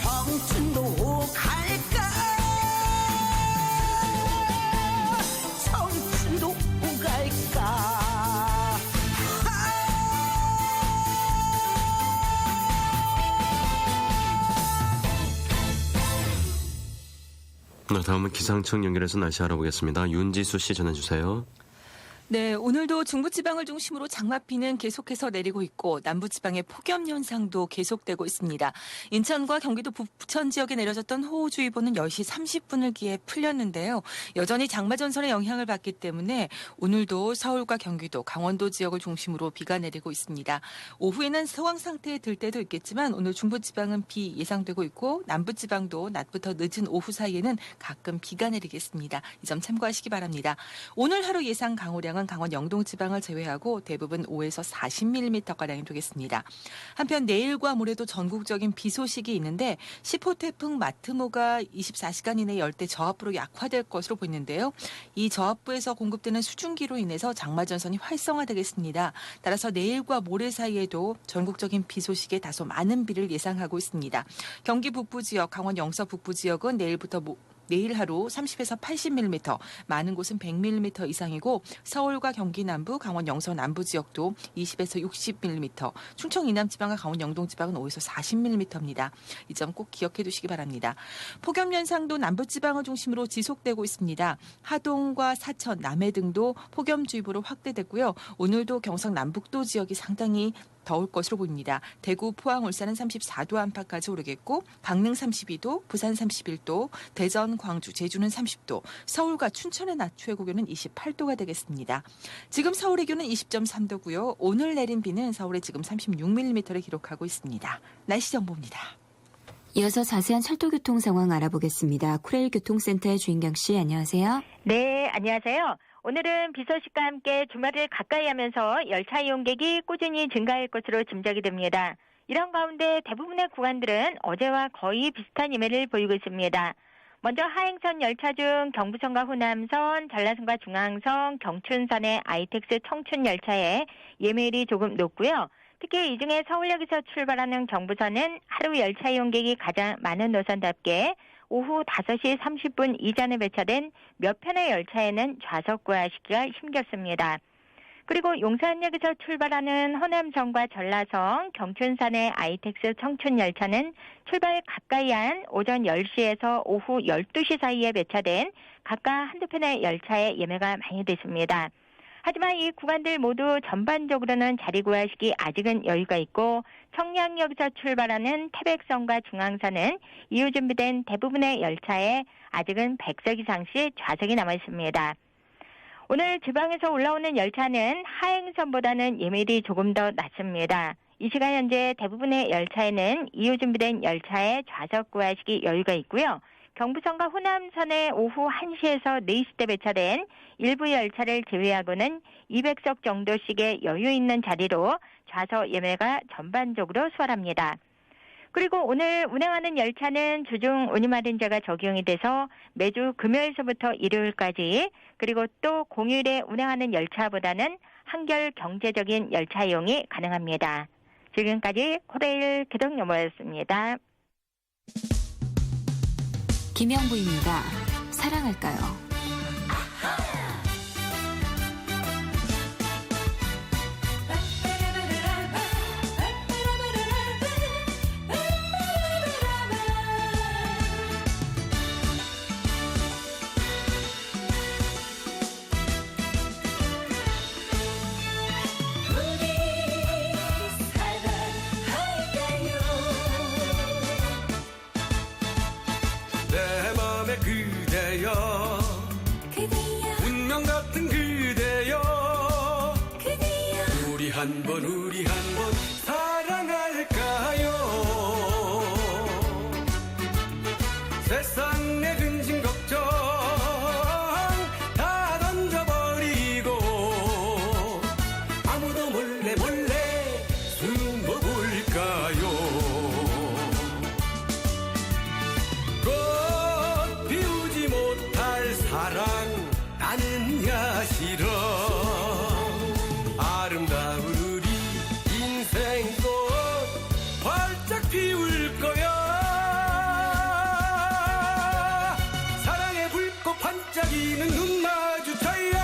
청춘도 갈까 청춘도 갈까 네, 다음은 기상청 연결해서 날씨 알아보겠습니다. 윤지수 씨 전해주세요. 네, 오늘도 중부지방을 중심으로 장마비는 계속해서 내리고 있고 남부지방의 폭염 현상도 계속되고 있습니다. 인천과 경기도 부천 지역에 내려졌던 호우주의보는 10시 30분을 기해 풀렸는데요. 여전히 장마전선의 영향을 받기 때문에 오늘도 서울과 경기도, 강원도 지역을 중심으로 비가 내리고 있습니다. 오후에는 소강 상태에 들 때도 있겠지만 오늘 중부지방은 비 예상되고 있고 남부지방도 낮부터 늦은 오후 사이에는 가끔 비가 내리겠습니다. 이 점 참고하시기 바랍니다. 오늘 하루 예상 강우량은 강원 영동 지방을 제외하고 대부분 5에서 40mm가량이 되겠습니다. 한편 내일과 모레도 전국적인 비 소식이 있는데 10호 태풍 마트모가 24시간 이내 열대 저압부로 약화될 것으로 보이는데요. 이 저압부에서 공급되는 수증기로 인해서 장마전선이 활성화되겠습니다. 따라서 내일과 모레 사이에도 전국적인 비 소식에 다소 많은 비를 예상하고 있습니다. 경기 북부 지역, 강원 영서 북부 지역은 내일 하루 30에서 80mm, 많은 곳은 100mm 이상이고 서울과 경기 남부, 강원 영서 남부 지역도 20에서 60mm, 충청 이남 지방과 강원 영동 지방은 5에서 40mm입니다. 이 점 꼭 기억해 두시기 바랍니다. 폭염 현상도 남부 지방을 중심으로 지속되고 있습니다. 하동과 사천, 남해 등도 폭염주의보로 확대됐고요. 오늘도 경상 남북도 지역이 상당히 더울 것으로 보입니다. 대구, 포항, 울산은 34도 안팎까지 오르겠고 강릉 32도, 부산 31도, 대전, 광주, 제주는 30도, 서울과 춘천의 낮 최고 기온은 28도가 되겠습니다. 지금 서울의 기온은 20.3도고요. 오늘 내린 비는 서울에 지금 36mm를 기록하고 있습니다. 날씨 정보입니다. 이어서 자세한 철도 교통 상황 알아보겠습니다. 쿠레일 교통센터의 주인경 씨, 안녕하세요. 네, 안녕하세요. 오늘은 비 소식과 함께 주말을 가까이 하면서 열차 이용객이 꾸준히 증가할 것으로 짐작이 됩니다. 이런 가운데 대부분의 구간들은 어제와 거의 비슷한 예매를 보이고 있습니다. 먼저 하행선 열차 중 경부선과 호남선, 전라선과 중앙선, 경춘선의 아이텍스 청춘 열차에 예매율이 조금 높고요. 특히 이 중에 서울역에서 출발하는 경부선은 하루 열차 이용객이 가장 많은 노선답게 오후 5시 30분 이전에 배차된 몇 편의 열차에는 좌석 구하시기가 힘겹습니다. 그리고 용산역에서 출발하는 호남선과 전라선, 경춘선의 아이텍스 청춘 열차는 출발 가까이 한 오전 10시에서 오후 12시 사이에 배차된 각각 한두 편의 열차에 예매가 많이 됐습니다. 하지만 이 구간들 모두 전반적으로는 자리 구하시기 아직은 여유가 있고 청량역에서 출발하는 태백선과 중앙선은 이후 준비된 대부분의 열차에 아직은 100석 이상씩 좌석이 남아 있습니다. 오늘 지방에서 올라오는 열차는 하행선보다는 예매율이 조금 더 낮습니다. 이 시간 현재 대부분의 열차에는 이후 준비된 열차에 좌석 구하시기 여유가 있고요. 경부선과 호남선에 오후 1시에서 4시 때 배차된 일부 열차를 제외하고는 200석 정도씩의 여유 있는 자리로 좌석 예매가 전반적으로 수월합니다. 그리고 오늘 운행하는 열차는 주중 운임 할인제가 적용이 돼서 매주 금요일서부터 일요일까지 그리고 또 공휴일에 운행하는 열차보다는 한결 경제적인 열차 이용이 가능합니다. 지금까지 코레일 교통정보였습니다. 김영부입니다. 사랑할까요? 내 맘에 그대여 운명 같은 그대여 우리 한번 사랑할까요 세상 내 근심 걱정 다 던져버리고 아무도 몰래 숨어볼까요 꽃 피우지 못할 사랑 나는야 싫어 아름다운 우리 인생꽃 활짝 피울 거야 사랑의 불꽃 반짝이는 눈 마주쳐요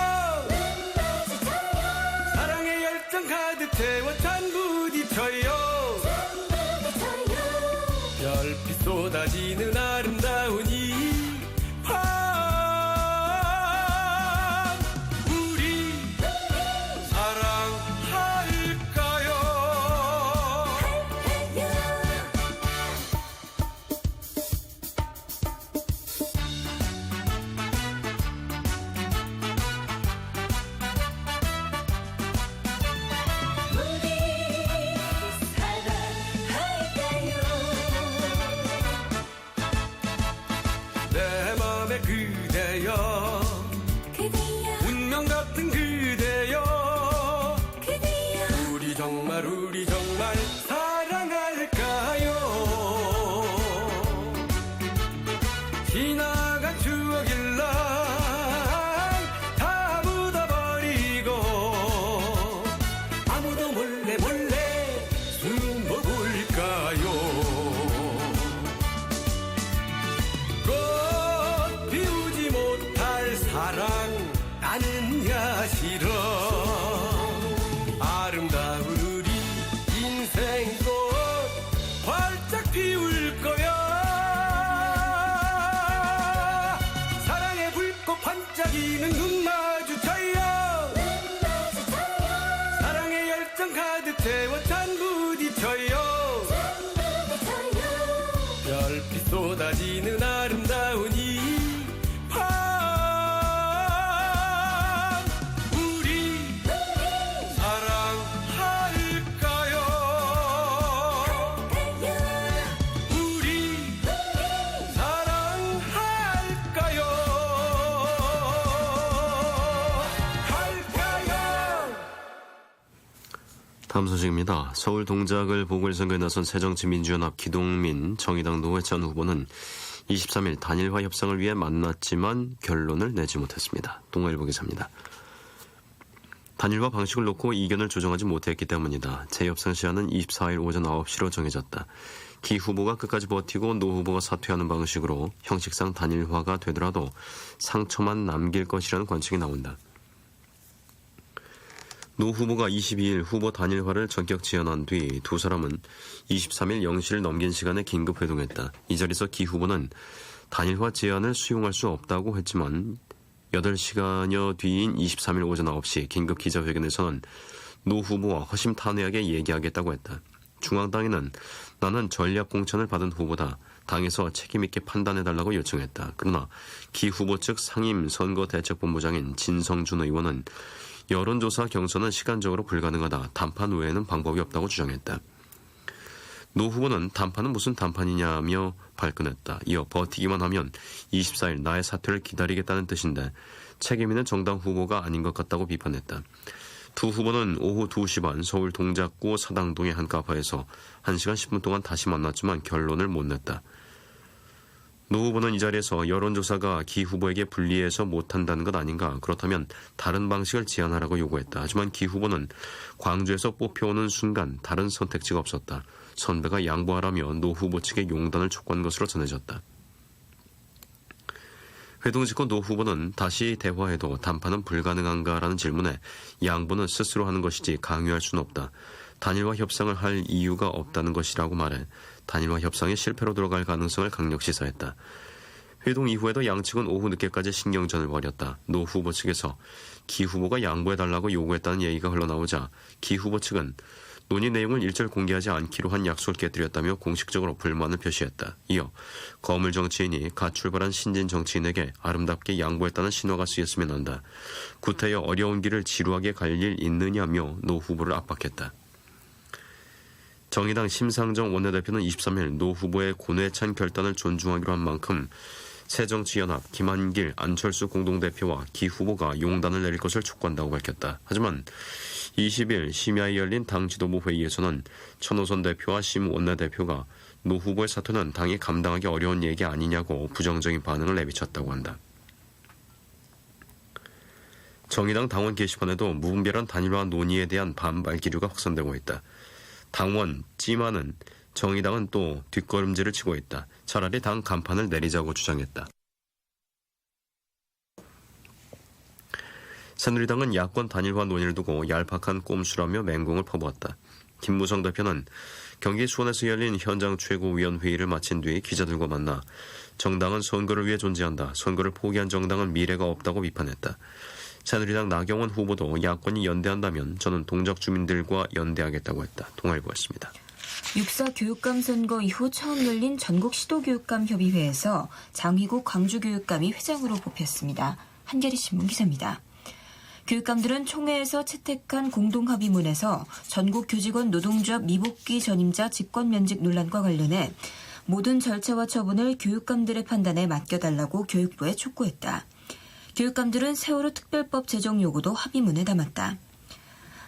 사랑의 열정 가득 채워 잔 부딪혀요 별빛 쏟아지는 아름다운 이 밤 우리 사랑할까요 내 맘에 그대여 운명 같은 그대여 우리 정말 사랑할까요 지나간 추억일랑 다 묻어버리고 아무도 몰래 숨어볼까요 꽃 피우지 못할 사랑 나는야 싫어 아름다운 우리 인생꽃 활짝 피울 거야 사랑의 불꽃 반짝이는 눈 마주쳐요 사랑의 열정 가득 채워 잔 켜요 별빛 쏟아지는 아름다운 이 밤 우리 사랑할까요 우리 사랑할까요 할까요. 다음 소식입니다. 서울 동작을 보궐선거에 나선 새정치민주연합 기동민 정의당 노회찬 후보는 23일 단일화 협상을 위해 만났지만 결론을 내지 못했습니다. 동아일보 기사입니다. 단일화 방식을 놓고 이견을 조정하지 못했기 때문이다. 재협상 시한은 24일 오전 9시로 정해졌다. 기 후보가 끝까지 버티고 노 후보가 사퇴하는 방식으로 형식상 단일화가 되더라도 상처만 남길 것이라는 관측이 나온다. 노 후보가 22일 후보 단일화를 전격 지연한 뒤 두 사람은 23일 0시를 넘긴 시간에 긴급 회동했다. 이 자리에서 기 후보는 단일화 제안을 수용할 수 없다고 했지만 8시간여 뒤인 23일 오전 9시 긴급 기자회견에서는 노 후보와 허심탄회하게 얘기하겠다고 했다. 중앙당에는 나는 전략 공천을 받은 후보다. 당에서 책임있게 판단해달라고 요청했다. 그러나 기 후보 측 상임 선거대책본부장인 진성준 의원은 여론조사 경선은 시간적으로 불가능하다. 단판 외에는 방법이 없다고 주장했다. 노 후보는 단판은 무슨 단판이냐며 발끈했다. 이어 버티기만 하면 24일 나의 사퇴를 기다리겠다는 뜻인데 책임 있는 정당 후보가 아닌 것 같다고 비판했다. 두 후보는 오후 2시 반 서울 동작구 사당동의 한 카페에서 1시간 10분 동안 다시 만났지만 결론을 못 냈다. 노 후보는 이 자리에서 여론조사가 기 후보에게 불리해서 못한다는 것 아닌가, 그렇다면 다른 방식을 제안하라고 요구했다. 하지만 기 후보는 광주에서 뽑혀오는 순간 다른 선택지가 없었다. 선배가 양보하라며 노 후보 측의 용단을 촉구한 것으로 전해졌다. 회동 직후 노 후보는 다시 대화해도 단판은 불가능한가라는 질문에 양보는 스스로 하는 것이지 강요할 수는 없다. 단일화 협상을 할 이유가 없다는 것이라고 말해 단일화 협상이 실패로 돌아갈 가능성을 강력 시사했다. 회동 이후에도 양측은 오후 늦게까지 신경전을 벌였다. 노 후보 측에서 기 후보가 양보해달라고 요구했다는 얘기가 흘러나오자 기 후보 측은 논의 내용을 일절 공개하지 않기로 한 약속을 깨뜨렸다며 공식적으로 불만을 표시했다. 이어 거물 정치인이 갓 출발한 신진 정치인에게 아름답게 양보했다는 신호가 쓰였으면 한다. 구태여 어려운 길을 지루하게 갈 일 있느냐며 노 후보를 압박했다. 정의당 심상정 원내대표는 23일 노 후보의 고뇌찬 결단을 존중하기로 한 만큼 새정치연합 김한길 안철수 공동대표와 기 후보가 용단을 내릴 것을 촉구한다고 밝혔다. 하지만 20일 심야에 열린 당 지도부 회의에서는 천호선 대표와 심 원내대표가 노 후보의 사퇴는 당이 감당하기 어려운 얘기 아니냐고 부정적인 반응을 내비쳤다고 한다. 정의당 당원 게시판에도 무분별한 단일화 논의에 대한 반발 기류가 확산되고 있다. 당원 찌마는 정의당은 또 뒷걸음질을 치고 있다. 차라리 당 간판을 내리자고 주장했다. 새누리당은 야권 단일화 논의를 두고 얄팍한 꼼수라며 맹공을 퍼부었다. 김무성 대표는 경기 수원에서 열린 현장 최고위원회의를 마친 뒤 기자들과 만나 정당은 선거를 위해 존재한다. 선거를 포기한 정당은 미래가 없다고 비판했다. 새누리당 나경원 후보도 야권이 연대한다면 저는 동작 주민들과 연대하겠다고 했다. 동아일보였습니다. 6.4 교육감 선거 이후 처음 열린 전국 시도교육감 협의회에서 장희국 광주교육감이 회장으로 뽑혔습니다. 한겨레신문 기사입니다. 교육감들은 총회에서 채택한 공동합의문에서 전국 교직원 노동조합 미복귀 전임자 직권면직 논란과 관련해 모든 절차와 처분을 교육감들의 판단에 맡겨달라고 교육부에 촉구했다. 교육감들은 세월호 특별법 제정 요구도 합의문에 담았다.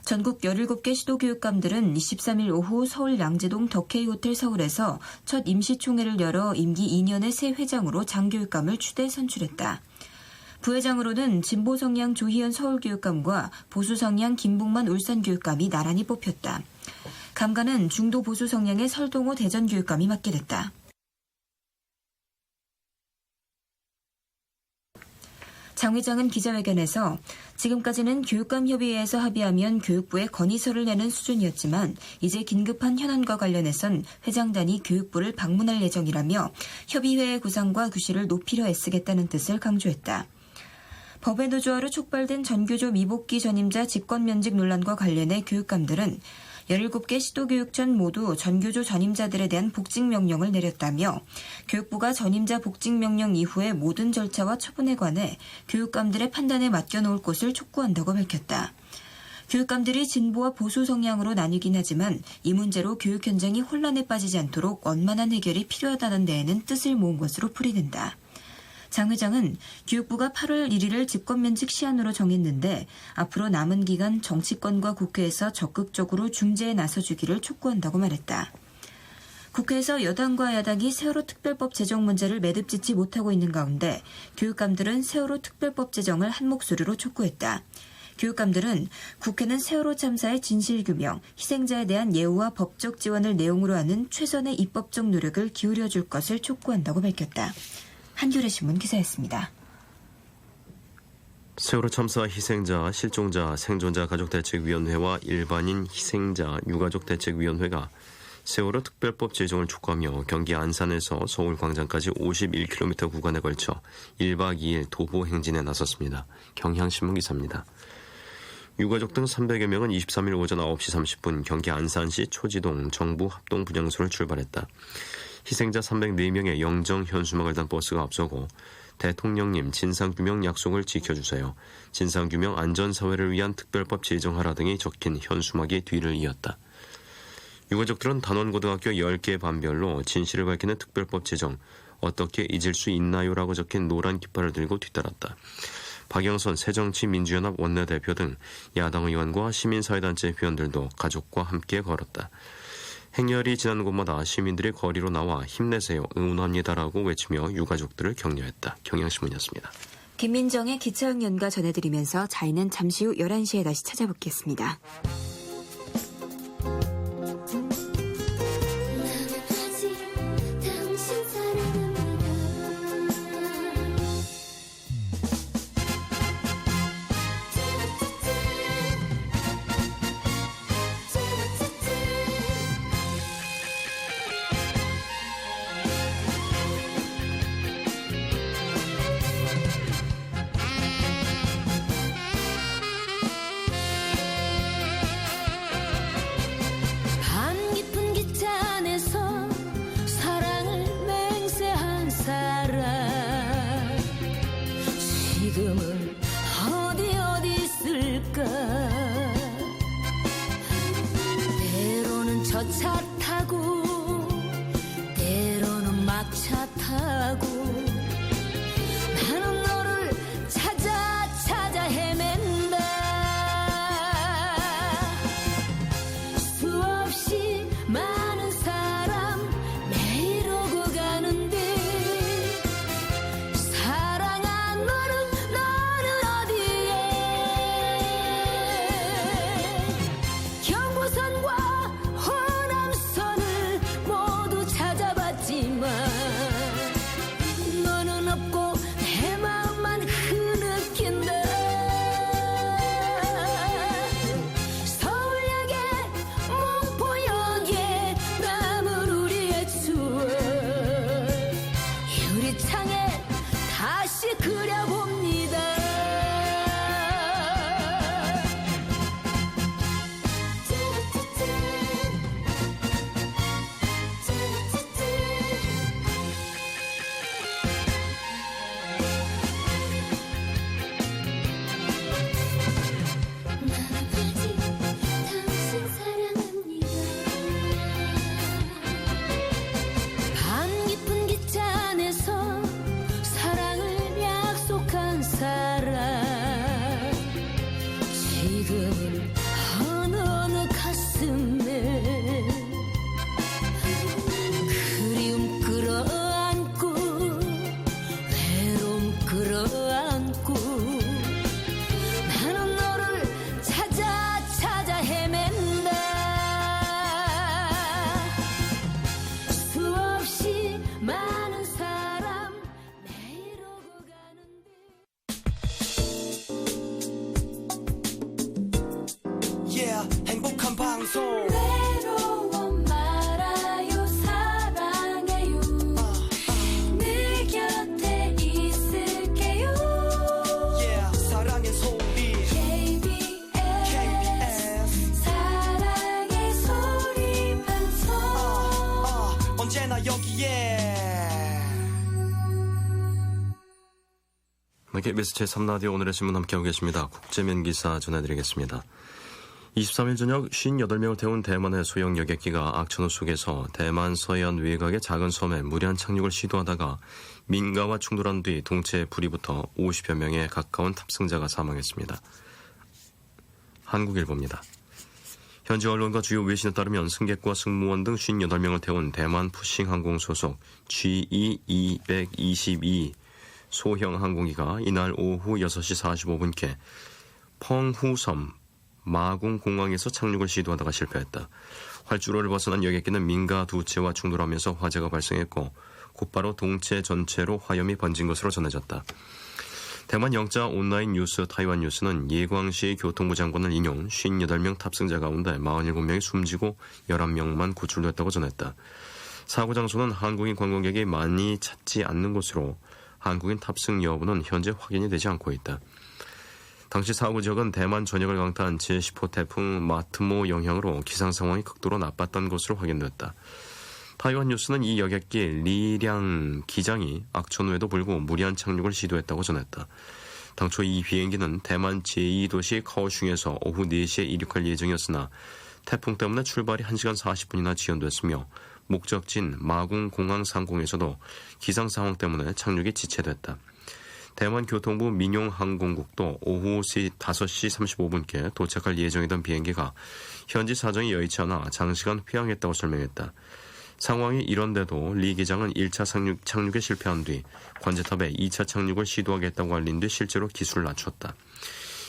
전국 17개 시도교육감들은 23일 오후 서울 양재동 덕케이호텔 서울에서 첫 임시총회를 열어 임기 2년의 새 회장으로 장교육감을 추대 선출했다. 부회장으로는 진보성향 조희연 서울교육감과 보수성향 김봉만 울산교육감이 나란히 뽑혔다. 감가는 중도 보수성향의 설동호 대전교육감이 맡게 됐다. 장 회장은 기자회견에서 지금까지는 교육감협의회에서 합의하면 교육부에 건의서를 내는 수준이었지만 이제 긴급한 현안과 관련해선 회장단이 교육부를 방문할 예정이라며 협의회의 구상과 규칙을 높이려 애쓰겠다는 뜻을 강조했다. 법의 노조화로 촉발된 전교조 미복귀 전임자 직권면직 논란과 관련해 교육감들은 17개 시도교육청 모두 전교조 전임자들에 대한 복직명령을 내렸다며 교육부가 전임자 복직명령 이후의 모든 절차와 처분에 관해 교육감들의 판단에 맡겨놓을 것을 촉구한다고 밝혔다. 교육감들이 진보와 보수 성향으로 나뉘긴 하지만 이 문제로 교육 현장이 혼란에 빠지지 않도록 원만한 해결이 필요하다는 데에는 뜻을 모은 것으로 풀이된다. 장 회장은 교육부가 8월 1일을 직권면직 시한으로 정했는데 앞으로 남은 기간 정치권과 국회에서 적극적으로 중재에 나서주기를 촉구한다고 말했다. 국회에서 여당과 야당이 세월호 특별법 제정 문제를 매듭짓지 못하고 있는 가운데 교육감들은 세월호 특별법 제정을 한 목소리로 촉구했다. 교육감들은 국회는 세월호 참사의 진실규명, 희생자에 대한 예우와 법적 지원을 내용으로 하는 최선의 입법적 노력을 기울여줄 것을 촉구한다고 밝혔다. 한겨레 신문 기사였습니다. 세월호 참사 희생자, 실종자, 생존자 가족대책위원회와 일반인 희생자 유가족대책위원회가 세월호 특별법 제정을 촉구하며 경기 안산에서 서울 광장까지 51km 구간에 걸쳐 1박 2일 도보 행진에 나섰습니다. 경향신문 기사입니다. 유가족 등 300여 명은 23일 오전 9시 30분 경기 안산시 초지동 정부 합동 분향소를 출발했다. 희생자 304명의 영정 현수막을 단 버스가 앞서고 대통령님 진상규명 약속을 지켜주세요. 진상규명 안전사회를 위한 특별법 제정하라 등이 적힌 현수막이 뒤를 이었다. 유가족들은 단원고등학교 10개 반별로 진실을 밝히는 특별법 제정 어떻게 잊을 수 있나요라고 적힌 노란 깃발을 들고 뒤따랐다. 박영선 새정치민주연합 원내대표 등 야당 의원과 시민사회단체 회원들도 가족과 함께 걸었다. 행렬이 지나는 곳마다 시민들이 거리로 나와 힘내세요, 응원합니다라고 외치며 유가족들을 격려했다. 경향신문이었습니다. 김민정의 기차응연가 전해드리면서 저희는 잠시 후 11시에 다시 찾아뵙겠습니다. 지금은 어디 있을까. 때로는 저 차 타고 때로는 막차 타고 나는 너를 찾아 헤맨다. 수없이 많은 사람 매일 오고 가는데 행복한 방송 외로워 말아요 사랑해요 내 곁에 있을게요 사랑의 소리 KBS 사랑의 KBS 제3라디오 오늘의 신문 함께하고 계십니다. 국제면 기사 전해드리겠습니다. 23일 저녁 58명을 태운 대만의 소형 여객기가 악천후 속에서 대만 서해안 외곽의 작은 섬에 무리한 착륙을 시도하다가 민가와 충돌한 뒤 동체에 불이 붙어 50여 명에 가까운 탑승자가 사망했습니다. 한국일보입니다. 현지 언론과 주요 외신에 따르면 승객과 승무원 등 58명을 태운 대만 푸싱항공 소속 GE-222 소형 항공기가 이날 오후 6시 45분께 펑후섬 마궁 공항에서 착륙을 시도하다가 실패했다. 활주로를 벗어난 여객기는 민가 두 채와 충돌하면서 화재가 발생했고 곧바로 동체 전체로 화염이 번진 것으로 전해졌다. 대만 영자 온라인 뉴스 타이완 뉴스는 예광시 교통부 장관을 인용 58명 탑승자 가운데 47명이 숨지고 11명만 구출됐다고 전했다. 사고 장소는 한국인 관광객이 많이 찾지 않는 곳으로 한국인 탑승 여부는 현재 확인이 되지 않고 있다. 당시 사고 지역은 대만 전역을 강타한 제10호 태풍 마트모 영향으로 기상 상황이 극도로 나빴던 것으로 확인됐다. 타이완 뉴스는 이 여객기 리량 기장이 악천후에도 불구하고 무리한 착륙을 시도했다고 전했다. 당초 이 비행기는 대만 제2도시 카오슝에서 오후 4시에 이륙할 예정이었으나 태풍 때문에 출발이 1시간 40분이나 지연됐으며 목적지인 마궁 공항 상공에서도 기상 상황 때문에 착륙이 지체됐다. 대만 교통부 민용항공국도 오후 5시 35분께 도착할 예정이던 비행기가 현지 사정이 여의치 않아 장시간 회항했다고 설명했다. 상황이 이런데도 리 기장은 1차 착륙에 실패한 뒤 관제탑에 2차 착륙을 시도하겠다고 알린 뒤 실제로 기술을 낮췄다.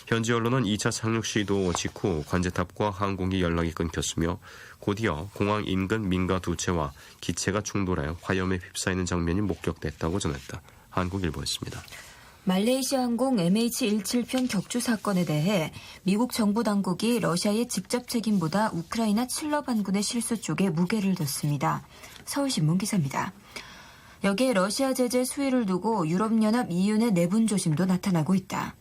현지 언론은 2차 착륙 시도 직후 관제탑과 항공기 연락이 끊겼으며 곧이어 공항 인근 민가 두 채와 기체가 충돌해 화염에 휩싸이는 장면이 목격됐다고 전했다. 한국일보였습니다. 말레이시아 항공 MH17편 격추 사건에 대해 미국 정부 당국이 러시아의 직접 책임보다 우크라이나 칠러 반군의 실수 쪽에 무게를 뒀습니다. 서울신문 기사입니다. 여기에 러시아 제재 수위를 두고 유럽연합 EU의 내분 조심도 나타나고 있다.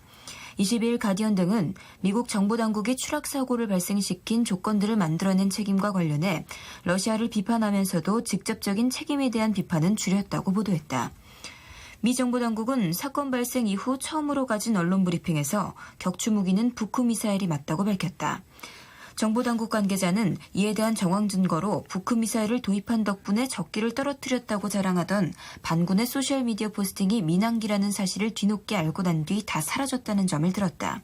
22일 가디언 등은 미국 정부 당국이 추락 사고를 발생시킨 조건들을 만들어낸 책임과 관련해 러시아를 비판하면서도 직접적인 책임에 대한 비판은 줄였다고 보도했다. 미 정부 당국은 사건 발생 이후 처음으로 가진 언론 브리핑에서 격추 무기는 북후 미사일이 맞다고 밝혔다. 정부 당국 관계자는 이에 대한 정황 증거로 북후 미사일을 도입한 덕분에 적기를 떨어뜨렸다고 자랑하던 반군의 소셜미디어 포스팅이 민항기라는 사실을 뒤늦게 알고 난 뒤 다 사라졌다는 점을 들었다.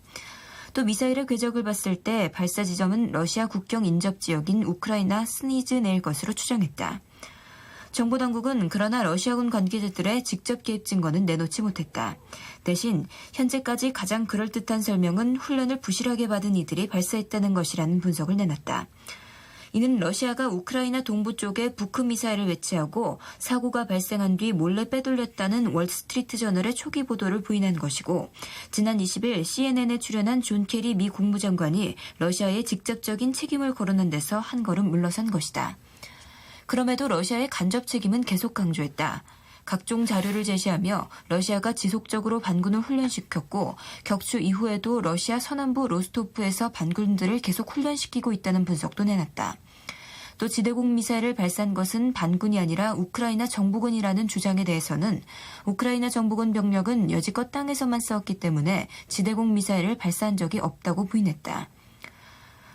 또 미사일의 궤적을 봤을 때 발사 지점은 러시아 국경 인접 지역인 우크라이나 스니즈네일 것으로 추정했다. 정부 당국은 그러나 러시아군 관계자들의 직접 개입 증거는 내놓지 못했다. 대신 현재까지 가장 그럴듯한 설명은 훈련을 부실하게 받은 이들이 발사했다는 것이라는 분석을 내놨다. 이는 러시아가 우크라이나 동부 쪽에 북후 미사일을 배치하고 사고가 발생한 뒤 몰래 빼돌렸다는 월스트리트 저널의 초기 보도를 부인한 것이고 지난 20일 CNN에 출연한 존 케리 미 국무장관이 러시아의 직접적인 책임을 거론한 데서 한 걸음 물러선 것이다. 그럼에도 러시아의 간접 책임은 계속 강조했다. 각종 자료를 제시하며 러시아가 지속적으로 반군을 훈련시켰고 격추 이후에도 러시아 서남부 로스토프에서 반군들을 계속 훈련시키고 있다는 분석도 내놨다. 또 지대공 미사일을 발사한 것은 반군이 아니라 우크라이나 정부군이라는 주장에 대해서는 우크라이나 정부군 병력은 여지껏 땅에서만 싸웠기 때문에 지대공 미사일을 발사한 적이 없다고 부인했다.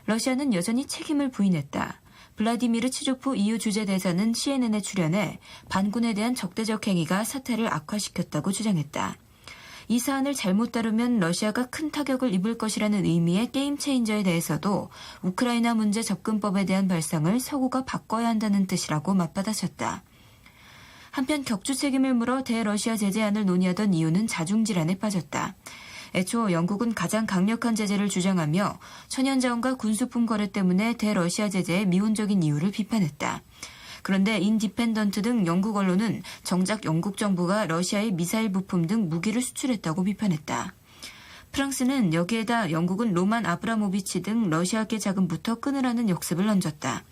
러시아는 여전히 책임을 부인했다. 블라디미르 치조프 EU 주재대사는 CNN에 출연해 반군에 대한 적대적 행위가 사태를 악화시켰다고 주장했다. 이 사안을 잘못 다루면 러시아가 큰 타격을 입을 것이라는 의미의 게임 체인저에 대해서도 우크라이나 문제 접근법에 대한 발상을 서구가 바꿔야 한다는 뜻이라고 맞받아쳤다. 한편 격추 책임을 물어 대러시아 제재안을 논의하던 EU는 자중질환에 빠졌다. 애초 영국은 가장 강력한 제재를 주장하며 천연자원과 군수품 거래 때문에 대러시아 제재의 미온적인 이유를 비판했다. 그런데 인디펜던트 등 영국 언론은 정작 영국 정부가 러시아의 미사일 부품 등 무기를 수출했다고 비판했다. 프랑스는 여기에다 영국은 로만 아브라모비치 등 러시아계 자금부터 끊으라는 역습을 얹었다.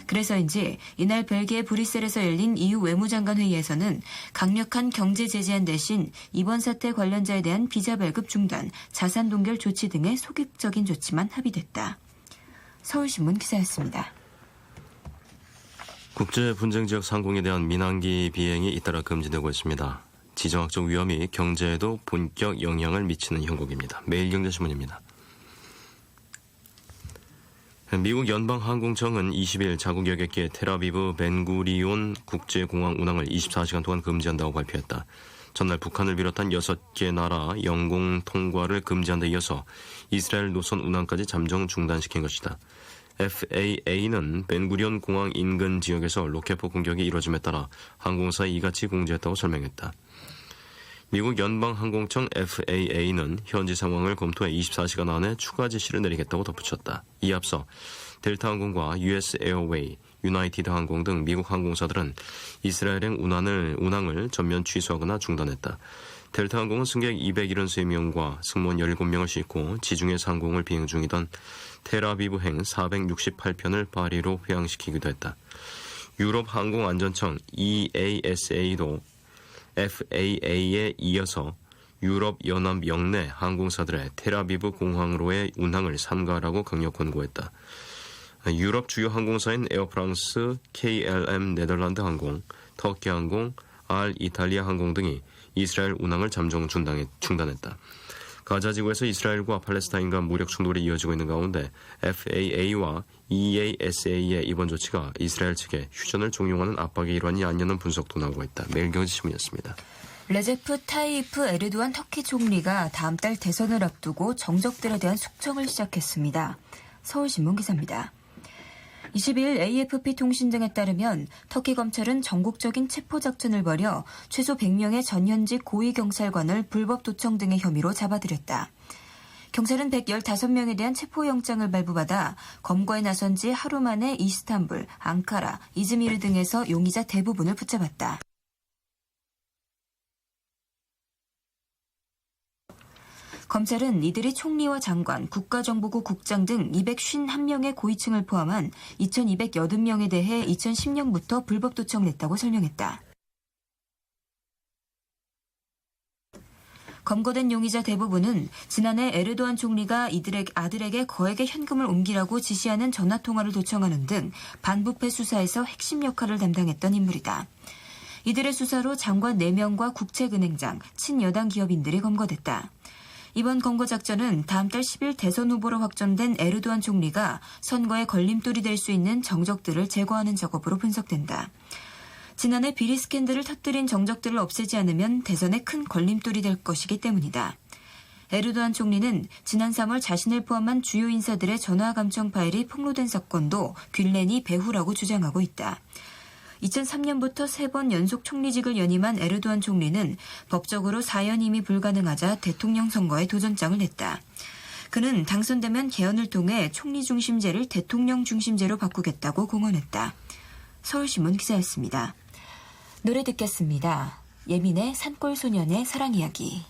그래서인지 이날 벨기에 브뤼셀에서 열린 EU 외무장관 회의에서는 강력한 경제 제재안 대신 이번 사태 관련자에 대한 비자 발급 중단, 자산 동결 조치 등의 소극적인 조치만 합의됐다. 서울신문 기사였습니다. 국제 분쟁 지역 상공에 대한 민항기 비행이 잇따라 금지되고 있습니다. 지정학적 위험이 경제에도 본격 영향을 미치는 형국입니다. 매일경제신문입니다. 미국 연방항공청은 20일 자국 여객기의 텔아비브 벤구리온 국제공항 운항을 24시간 동안 금지한다고 발표했다. 전날 북한을 비롯한 6개 나라 영공 통과를 금지한 데 이어서 이스라엘 노선 운항까지 잠정 중단시킨 것이다. FAA는 벤구리온 공항 인근 지역에서 로켓포 공격이 이뤄짐에 따라 항공사에 이같이 공지했다고 설명했다. 미국 연방항공청 FAA는 현지 상황을 검토해 24시간 안에 추가 지시를 내리겠다고 덧붙였다. 이에 앞서 델타항공과 US 에어웨이, 유나이티드 항공 등 미국 항공사들은 이스라엘행 운항을 전면 취소하거나 중단했다. 델타항공은 승객 273명과 승무원 17명을 싣고 지중해 상공을 비행 중이던 텔아비브행 468편을 파리로 회항시키기도 했다. 유럽 항공안전청 EASA도 FAA에 이어서 유럽 연합 영내 항공사들의 텔아비브 공항으로의 운항을 삼가라고 강력 권고했다. 유럽 주요 항공사인 에어프랑스, KLM 네덜란드 항공, 터키 항공, 알 이탈리아 항공 등이 이스라엘 운항을 잠정 중단했다. 가자 지구에서 이스라엘과 팔레스타인 간 무력 충돌이 이어지고 있는 가운데 FAA와 EASA의 이번 조치가 이스라엘 측에 휴전을 종용하는 압박의 일환이 아니냐는 분석도 나오고 있다. 매일경제신문이었습니다. 레제프 타이프 에르도안 터키 총리가 다음 달 대선을 앞두고 정적들에 대한 숙청을 시작했습니다. 서울신문 기사입니다. 20일 AFP 통신 등에 따르면 터키 검찰은 전국적인 체포작전을 벌여 최소 100명의 전현직 고위경찰관을 불법 도청 등의 혐의로 잡아들였다. 경찰은 115명에 대한 체포영장을 발부받아 검거에 나선 지 하루 만에 이스탄불, 앙카라, 이즈미르 등에서 용의자 대부분을 붙잡았다. 검찰은 이들이 총리와 장관, 국가정보국 국장 등 251명의 고위층을 포함한 2280명에 대해 2010년부터 불법 도청을 했다고 설명했다. 검거된 용의자 대부분은 지난해 에르도안 총리가 이들의 아들에게 거액의 현금을 옮기라고 지시하는 전화통화를 도청하는 등 반부패 수사에서 핵심 역할을 담당했던 인물이다. 이들의 수사로 장관 4명과 국책은행장, 친여당 기업인들이 검거됐다. 이번 검거 작전은 다음 달 10일 대선 후보로 확정된 에르도안 총리가 선거에 걸림돌이 될 수 있는 정적들을 제거하는 작업으로 분석된다. 지난해 비리 스캔들을 터뜨린 정적들을 없애지 않으면 대선에 큰 걸림돌이 될 것이기 때문이다. 에르도안 총리는 지난 3월 자신을 포함한 주요 인사들의 전화 감청 파일이 폭로된 사건도 균렌이 배후라고 주장하고 있다. 2003년부터 3번 연속 총리직을 연임한 에르도안 총리는 법적으로 사연임이 불가능하자 대통령 선거에 도전장을 냈다. 그는 당선되면 개헌을 통해 총리 중심제를 대통령 중심제로 바꾸겠다고 공언했다. 서울신문 기사였습니다. 노래 듣겠습니다. 예민의 산골소년의 사랑이야기.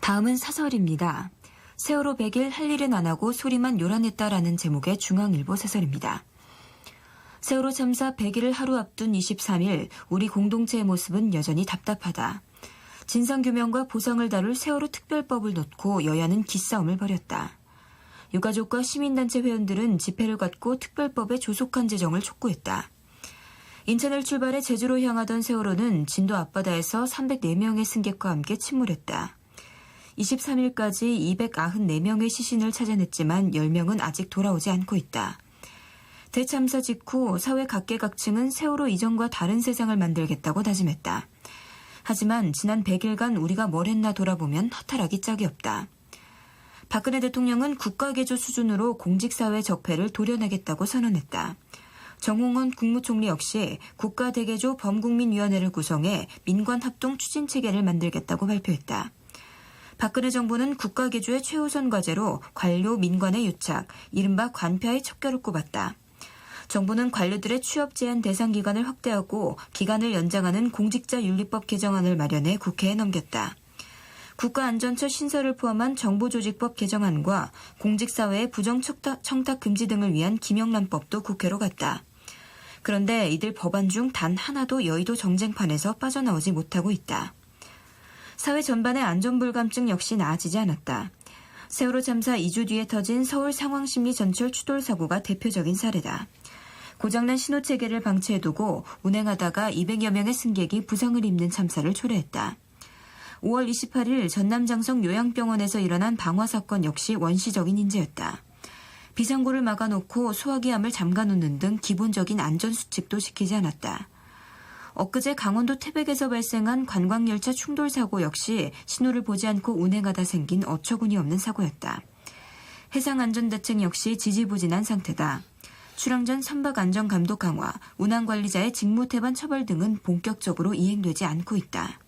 다음은 사설입니다. 세월호 100일 할 일은 안 하고 소리만 요란했다라는 제목의 중앙일보 사설입니다. 세월호 참사 100일을 하루 앞둔 23일 우리 공동체의 모습은 여전히 답답하다. 진상규명과 보상을 다룰 세월호 특별법을 놓고 여야는 기싸움을 벌였다. 유가족과 시민단체 회원들은 집회를 갖고 특별법의 조속한 제정을 촉구했다. 인천을 출발해 제주로 향하던 세월호는 진도 앞바다에서 304명의 승객과 함께 침몰했다. 23일까지 294명의 시신을 찾아냈지만 10명은 아직 돌아오지 않고 있다. 대참사 직후 사회 각계각층은 세월호 이전과 다른 세상을 만들겠다고 다짐했다. 하지만 지난 100일간 우리가 뭘 했나 돌아보면 허탈하기 짝이 없다. 박근혜 대통령은 국가개조 수준으로 공직사회 적폐를 도려내겠다고 선언했다. 정홍원 국무총리 역시 국가대개조 범국민위원회를 구성해 민관합동 추진체계를 만들겠다고 발표했다. 박근혜 정부는 국가개조의 최우선 과제로 관료 민관의 유착, 이른바 관폐의 척결을 꼽았다. 정부는 관료들의 취업 제한 대상 기간을 확대하고 기간을 연장하는 공직자윤리법 개정안을 마련해 국회에 넘겼다. 국가안전처 신설을 포함한 정보조직법 개정안과 공직사회의 부정청탁 금지 등을 위한 김영란법도 국회로 갔다. 그런데 이들 법안 중 단 하나도 여의도 정쟁판에서 빠져나오지 못하고 있다. 사회 전반의 안전불감증 역시 나아지지 않았다. 세월호 참사 2주 뒤에 터진 서울 상황심리 전철 추돌 사고가 대표적인 사례다. 고장난 신호체계를 방치해두고 운행하다가 200여 명의 승객이 부상을 입는 참사를 초래했다. 5월 28일 전남 장성 요양병원에서 일어난 방화 사건 역시 원시적인 인재였다. 비상구를 막아놓고 소화기암을 잠가놓는 등 기본적인 안전수칙도 지키지 않았다. 엊그제 강원도 태백에서 발생한 관광열차 충돌 사고 역시 신호를 보지 않고 운행하다 생긴 어처구니 없는 사고였다. 해상안전대책 역시 지지부진한 상태다. 출항 전 선박 안전 감독 강화, 운항관리자의 직무태반 처벌 등은 본격적으로 이행되지 않고 있다.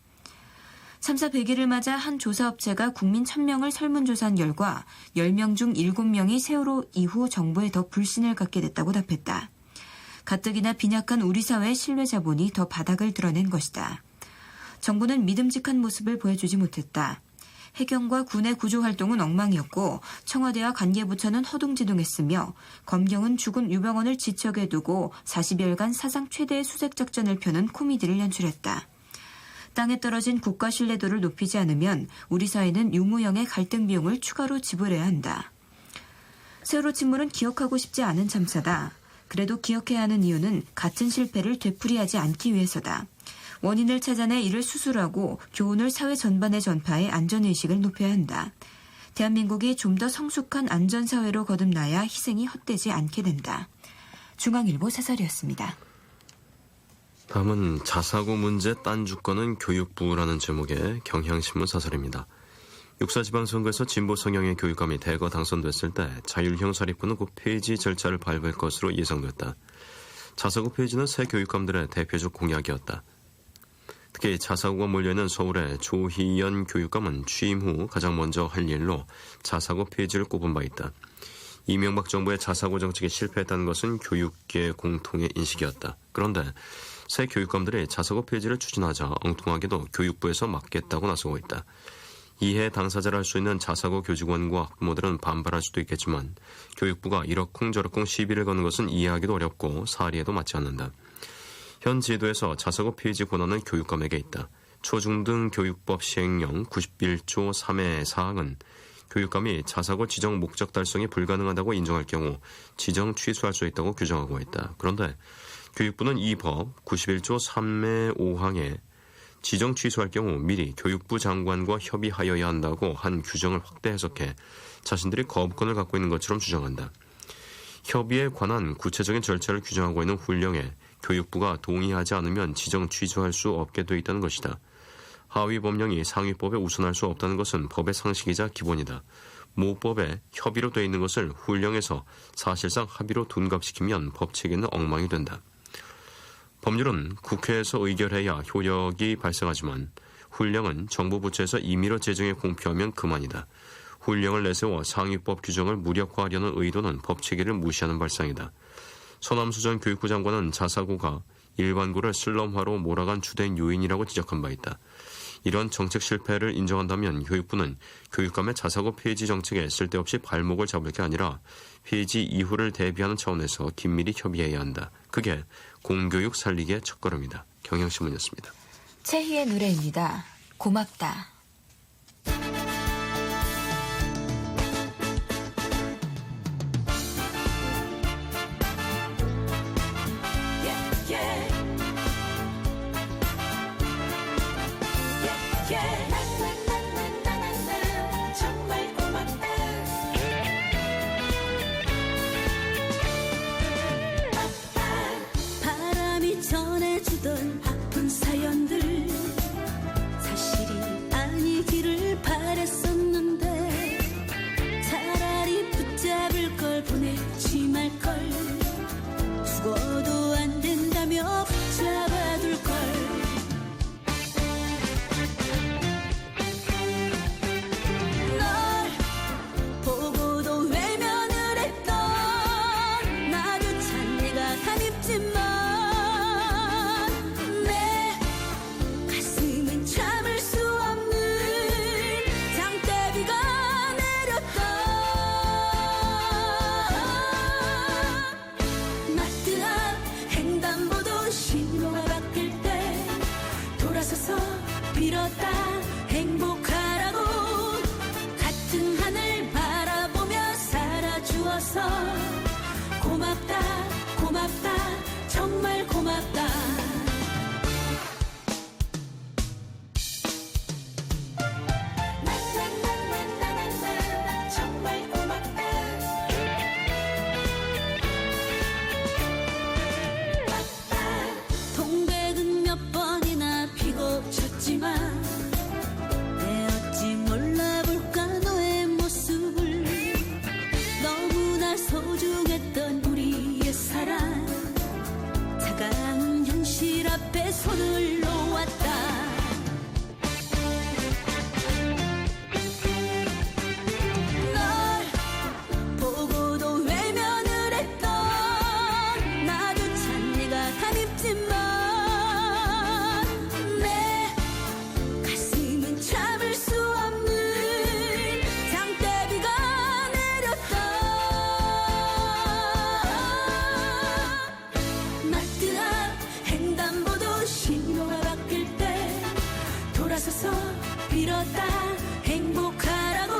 참사 100일을 맞아 한 조사업체가 국민 1000명을 설문조사한 결과 10명 중 7명이 세월호 이후 정부에 더 불신을 갖게 됐다고 답했다. 가뜩이나 빈약한 우리 사회의 신뢰 자본이 더 바닥을 드러낸 것이다. 정부는 믿음직한 모습을 보여주지 못했다. 해경과 군의 구조활동은 엉망이었고 청와대와 관계부처는 허둥지둥했으며 검경은 죽은 유병원을 지척에 두고 40여일간 사상 최대의 수색작전을 펴는 코미디를 연출했다. 땅에 떨어진 국가 신뢰도를 높이지 않으면 우리 사회는 유무형의 갈등 비용을 추가로 지불해야 한다. 세월호 침몰은 기억하고 싶지 않은 참사다. 그래도 기억해야 하는 이유는 같은 실패를 되풀이하지 않기 위해서다. 원인을 찾아내 이를 수술하고 교훈을 사회 전반에 전파해 안전의식을 높여야 한다. 대한민국이 좀 더 성숙한 안전사회로 거듭나야 희생이 헛되지 않게 된다. 중앙일보 사설이었습니다. 다음은 자사고 문제 딴 주권은 교육부라는 제목의 경향신문 사설입니다. 육사지방선거에서 진보 성향의 교육감이 대거 당선됐을 때 자율형 사립부는 곧 폐지 절차를 밟을 것으로 예상됐다. 자사고 폐지는 새 교육감들의 대표적 공약이었다. 특히 자사고가 몰려있는 서울의 조희연 교육감은 취임 후 가장 먼저 할 일로 자사고 폐지를 꼽은 바 있다. 이명박 정부의 자사고 정책이 실패했다는 것은 교육계 공통의 인식이었다. 그런데 새 교육감들이 자사고 폐지를 추진하자 엉뚱하게도 교육부에서 막겠다고 나서고 있다. 이해 당사자를 할 수 있는 자사고 교직원과 학부모들은 반발할 수도 있겠지만 교육부가 이러쿵저러쿵 시비를 거는 것은 이해하기도 어렵고 사리에도 맞지 않는다. 현 제도에서 자사고 폐지 권한은 교육감에게 있다. 초중등 교육법 시행령 91조 3의 사항은 교육감이 자사고 지정 목적 달성이 불가능하다고 인정할 경우 지정 취소할 수 있다고 규정하고 있다. 그런데 교육부는 이 법 91조 3의 5항에 지정 취소할 경우 미리 교육부 장관과 협의하여야 한다고 한 규정을 확대 해석해 자신들이 거부권을 갖고 있는 것처럼 주장한다. 협의에 관한 구체적인 절차를 규정하고 있는 훈령에 교육부가 동의하지 않으면 지정 취소할 수 없게 돼 있다는 것이다. 하위 법령이 상위법에 우선할 수 없다는 것은 법의 상식이자 기본이다. 모법에 협의로 돼 있는 것을 훈령에서 사실상 합의로 둔갑시키면 법 체계는 엉망이 된다. 법률은 국회에서 의결해야 효력이 발생하지만 훈령은 정부 부처에서 임의로 제정에 공표하면 그만이다. 훈령을 내세워 상위법 규정을 무력화하려는 의도는 법 체계를 무시하는 발상이다. 서남수 전 교육부 장관은 자사고가 일반고를 슬럼화로 몰아간 주된 요인이라고 지적한 바 있다. 이런 정책 실패를 인정한다면 교육부는 교육감의 자사고 폐지 정책에 쓸데없이 발목을 잡을 게 아니라 폐지 이후를 대비하는 차원에서 긴밀히 협의해야 한다. 그게 공교육 살리기의 첫걸음이다. 경향신문이었습니다. 최희의 노래입니다. 고맙다. 정말 고맙다. 바람이 전해주던 아픈 사연들 사실이 아니기를 바랬었는데 차라리 붙잡을 걸 보내지 말걸 죽어도 안 된다며 붙잡아둘 걸 보고도 외면을 했던 나조차 내가 가밉지만 내 가슴은 참을 수 없는 장대비가 내렸다. 마트앞 횡단보도 신호가 바뀔 때 돌아서서 빌었다 행복하라고 같은 하늘 바라보며 살아주어서 고맙다 고맙다 정말 고맙다. 정말 고맙다. 동백은 몇 번이나 피고 쳤지만 내 어찌 몰라볼까 너의 모습을 너무나 소중했던 우리의 사랑 차가운 현실 앞에 손을 놓았다. 널 보고도 외면을 했던 나조차 내가 가밉지만 내 가슴은 참을 수 없는 장대비가 내렸다. 마트 앞 횡단보도 신호가 바뀔 때 돌아서서 빌었다 행복하라고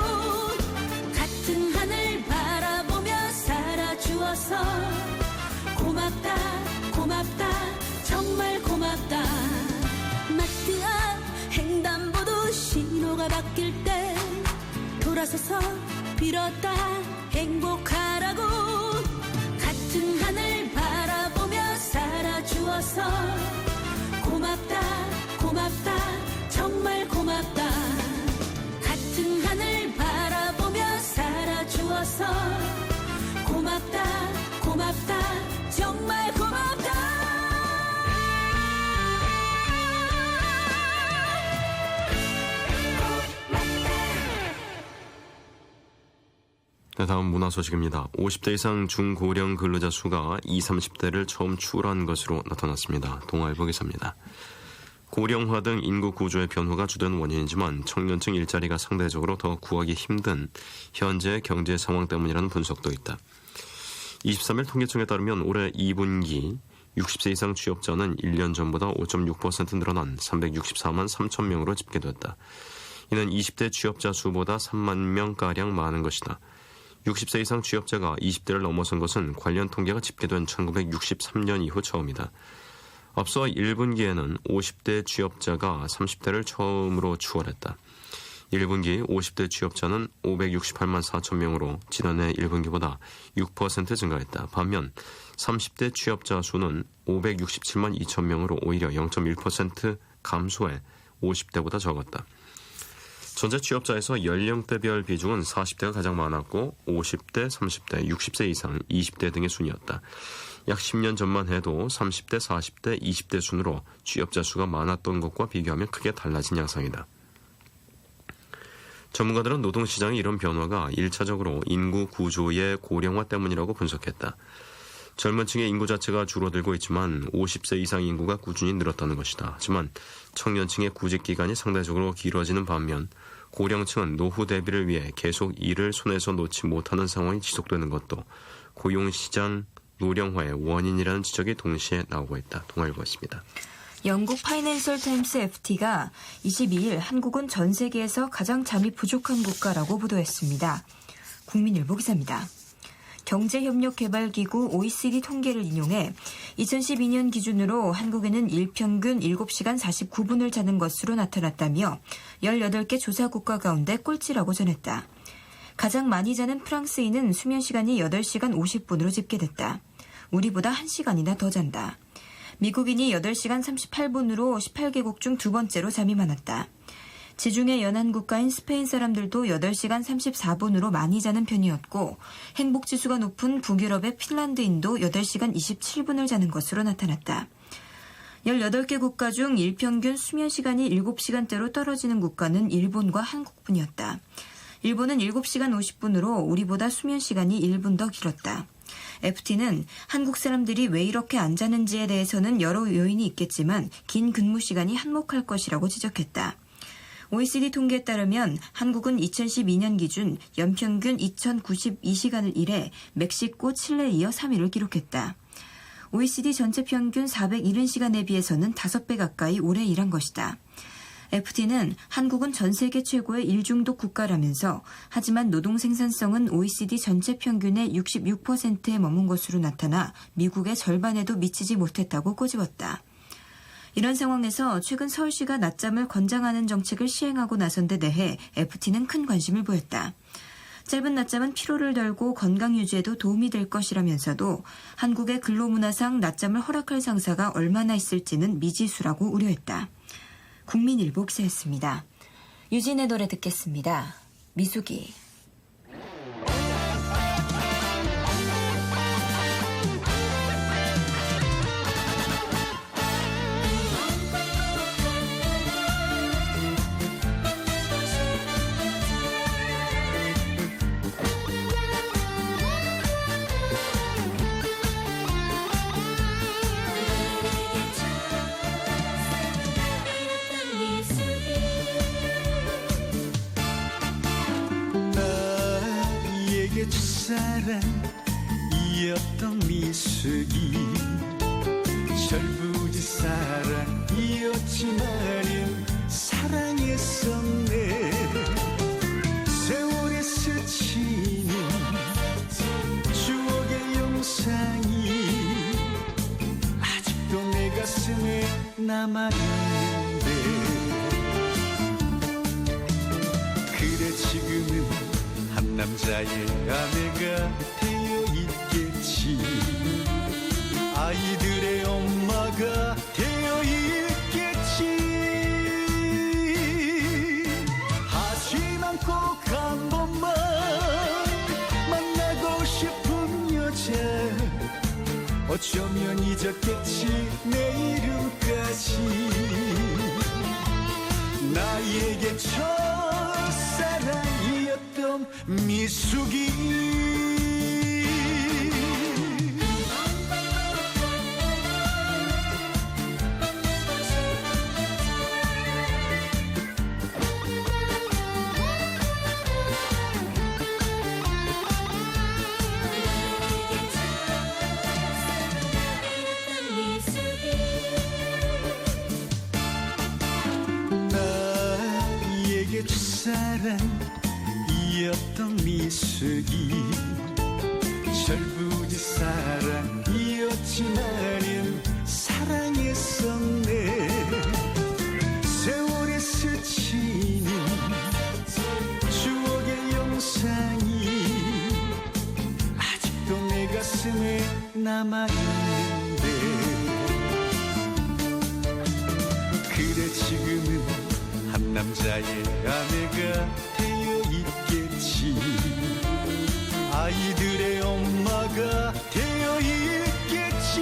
같은 하늘 바라보며 살아주어서 고맙다 고맙다 정말 고맙다. 마트 앞 횡단보도 신호가 바뀔 때 돌아서서 빌었다 행복하라고 같은 하늘 바라보며 살아주어서 고맙다 고맙다 정말 고맙다. 같은 하늘 바라보며 살아주어서 고맙다 고맙다 정말 고맙다. 네, 다음 문화 소식입니다. 50대 이상 중고령 근로자 수가 20, 30대를 처음 추월한 것으로 나타났습니다. 동아일보 기사입니다. 고령화 등 인구 구조의 변화가 주된 원인이지만 청년층 일자리가 상대적으로 더 구하기 힘든 현재의 경제 상황 때문이라는 분석도 있다. 23일 통계청에 따르면 올해 2분기 60세 이상 취업자는 1년 전보다 5.6% 늘어난 364만 3천 명으로 집계됐다. 이는 20대 취업자 수보다 3만 명가량 많은 것이다. 60세 이상 취업자가 20대를 넘어선 것은 관련 통계가 집계된 1963년 이후 처음이다. 앞서 1분기에는 50대 취업자가 30대를 처음으로 추월했다. 1분기 50대 취업자는 568만 4천 명으로 지난해 1분기보다 6% 증가했다. 반면 30대 취업자 수는 567만 2천 명으로 오히려 0.1% 감소해 50대보다 적었다. 전체 취업자에서 연령대별 비중은 40대가 가장 많았고 50대, 30대, 60세 이상, 20대 등의 순이었다. 약 10년 전만 해도 30대, 40대, 20대 순으로 취업자 수가 많았던 것과 비교하면 크게 달라진 양상이다. 전문가들은 노동시장의 이런 변화가 1차적으로 인구 구조의 고령화 때문이라고 분석했다. 젊은 층의 인구 자체가 줄어들고 있지만 50세 이상 인구가 꾸준히 늘었다는 것이다. 하지만 청년층의 구직 기간이 상대적으로 길어지는 반면 고령층은 노후 대비를 위해 계속 일을 손에서 놓지 못하는 상황이 지속되는 것도 고용시장 노령화의 원인이라는 지적이 동시에 나오고 있다. 동아일보였습니다. 영국 파이낸셜 타임스 FT가 22일 한국은 전 세계에서 가장 잠이 부족한 국가라고 보도했습니다. 국민일보 기사입니다. 경제협력개발기구 OECD 통계를 인용해 2012년 기준으로 한국에는 일평균 7시간 49분을 자는 것으로 나타났다며 18개 조사 국가 가운데 꼴찌라고 전했다. 가장 많이 자는 프랑스인은 수면 시간이 8시간 50분으로 집계됐다. 우리보다 1시간이나 더 잔다. 미국인이 8시간 38분으로 18개국 중 두 번째로 잠이 많았다. 지중해 연안 국가인 스페인 사람들도 8시간 34분으로 많이 자는 편이었고 행복지수가 높은 북유럽의 핀란드인도 8시간 27분을 자는 것으로 나타났다. 18개 국가 중 일평균 수면 시간이 7시간대로 떨어지는 국가는 일본과 한국뿐이었다. 일본은 7시간 50분으로 우리보다 수면 시간이 1분 더 길었다. FT는 한국 사람들이 왜 이렇게 안 자는지에 대해서는 여러 요인이 있겠지만 긴 근무 시간이 한몫할 것이라고 지적했다. OECD 통계에 따르면 한국은 2012년 기준 연평균 2092시간을 일해 멕시코, 칠레에 이어 3위를 기록했다. OECD 전체 평균 470시간에 비해서는 5배 가까이 오래 일한 것이다. FT는 한국은 전 세계 최고의 일중독 국가라면서 하지만 노동 생산성은 OECD 전체 평균의 66%에 머문 것으로 나타나 미국의 절반에도 미치지 못했다고 꼬집었다. 이런 상황에서 최근 서울시가 낮잠을 권장하는 정책을 시행하고 나선 데 대해 FT는 큰 관심을 보였다. 짧은 낮잠은 피로를 덜고 건강 유지에도 도움이 될 것이라면서도 한국의 근로문화상 낮잠을 허락할 상사가 얼마나 있을지는 미지수라고 우려했다. 국민일보 기사였습니다. 유진의 노래 듣겠습니다. 미숙이. 나에게 첫사랑이었던 미숙이 철부지 사랑이었지만은 사랑했었네. 세월에 스치는 추억의 영상이 아직도 내 가슴에 남아있는데 그래 지금은 한 남자의 아내가 되어 있겠지. 아이들의 엄마가 되어 있겠지. 하지만 꼭 한 번만 만나고 싶은 여자 어쩌면 잊었겠지 내 이름까지. 나에게 첫사랑이었던 미숙이. 나에게 첫사랑이었던 미숙이 철부지 사랑이었지만은 사랑했었네. 세월에 스치는 추억의 영상이 아직도 내 가슴에 남아있는데 그래 지금은 한 남자의 아내가 되어 있겠지. 아이들의 엄마가 되어 있겠지.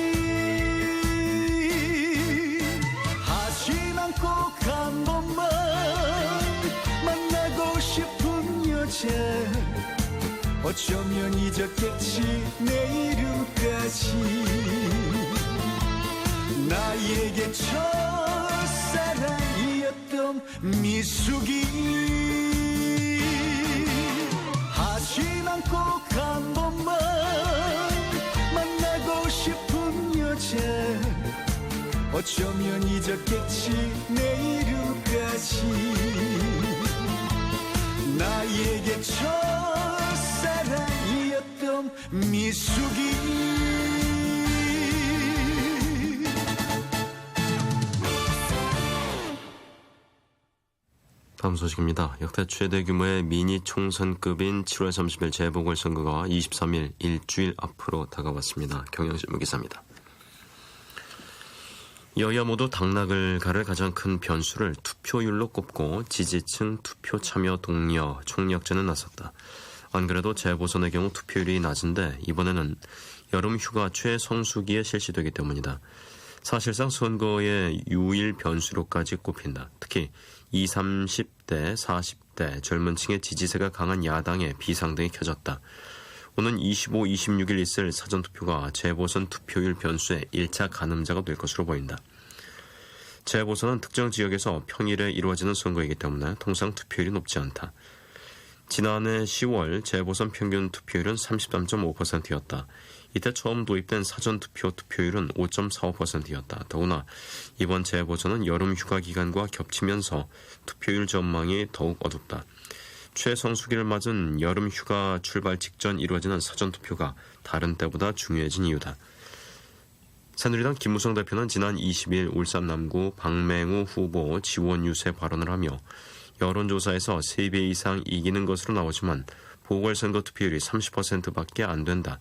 하지만 꼭 한 번만 만나고 싶은 여자 어쩌면 잊었겠지 내 이름까지 나에게 첫사랑이었던 미숙이 하지만 꼭 한 번만 만나고 싶은 여자 어쩌면 잊었겠지 내 이름까지 나에게 첫사랑이었던 미숙이 다음 소식입니다. 역대 최대 규모의 미니 총선급인 7월 30일 재보궐선거가 23일 일주일 앞으로 다가왔습니다. 경향신문 기사입니다. 여야 모두 당락을 가를 가장 큰 변수를 투표율로 꼽고 지지층 투표 참여 동료 총력전에 나섰다. 안 그래도 재보선의 경우 투표율이 낮은데 이번에는 여름 휴가 최성수기에 실시되기 때문이다. 사실상 선거의 유일 변수로까지 꼽힌다. 특히 20, 30대, 40대 젊은 층의 지지세가 강한 야당의 비상등이 켜졌다. 오는 25, 26일 있을 사전투표가 재보선 투표율 변수의 1차 가늠자가 될 것으로 보인다. 재보선은 특정 지역에서 평일에 이루어지는 선거이기 때문에 통상 투표율이 높지 않다. 지난해 10월 재보선 평균 투표율은 33.5%였다. 이때 처음 도입된 사전투표 투표율은 5.45%였다. 더구나 이번 재보선은 여름 휴가 기간과 겹치면서 투표율 전망이 더욱 어둡다. 최성수기를 맞은 여름 휴가 출발 직전 이루어지는 사전투표가 다른 때보다 중요해진 이유다. 새누리당 김무성 대표는 지난 20일 울산 남구 박맹우 후보 지원 유세 발언을 하며 여론조사에서 3배 이상 이기는 것으로 나오지만 보궐선거 투표율이 30%밖에 안 된다.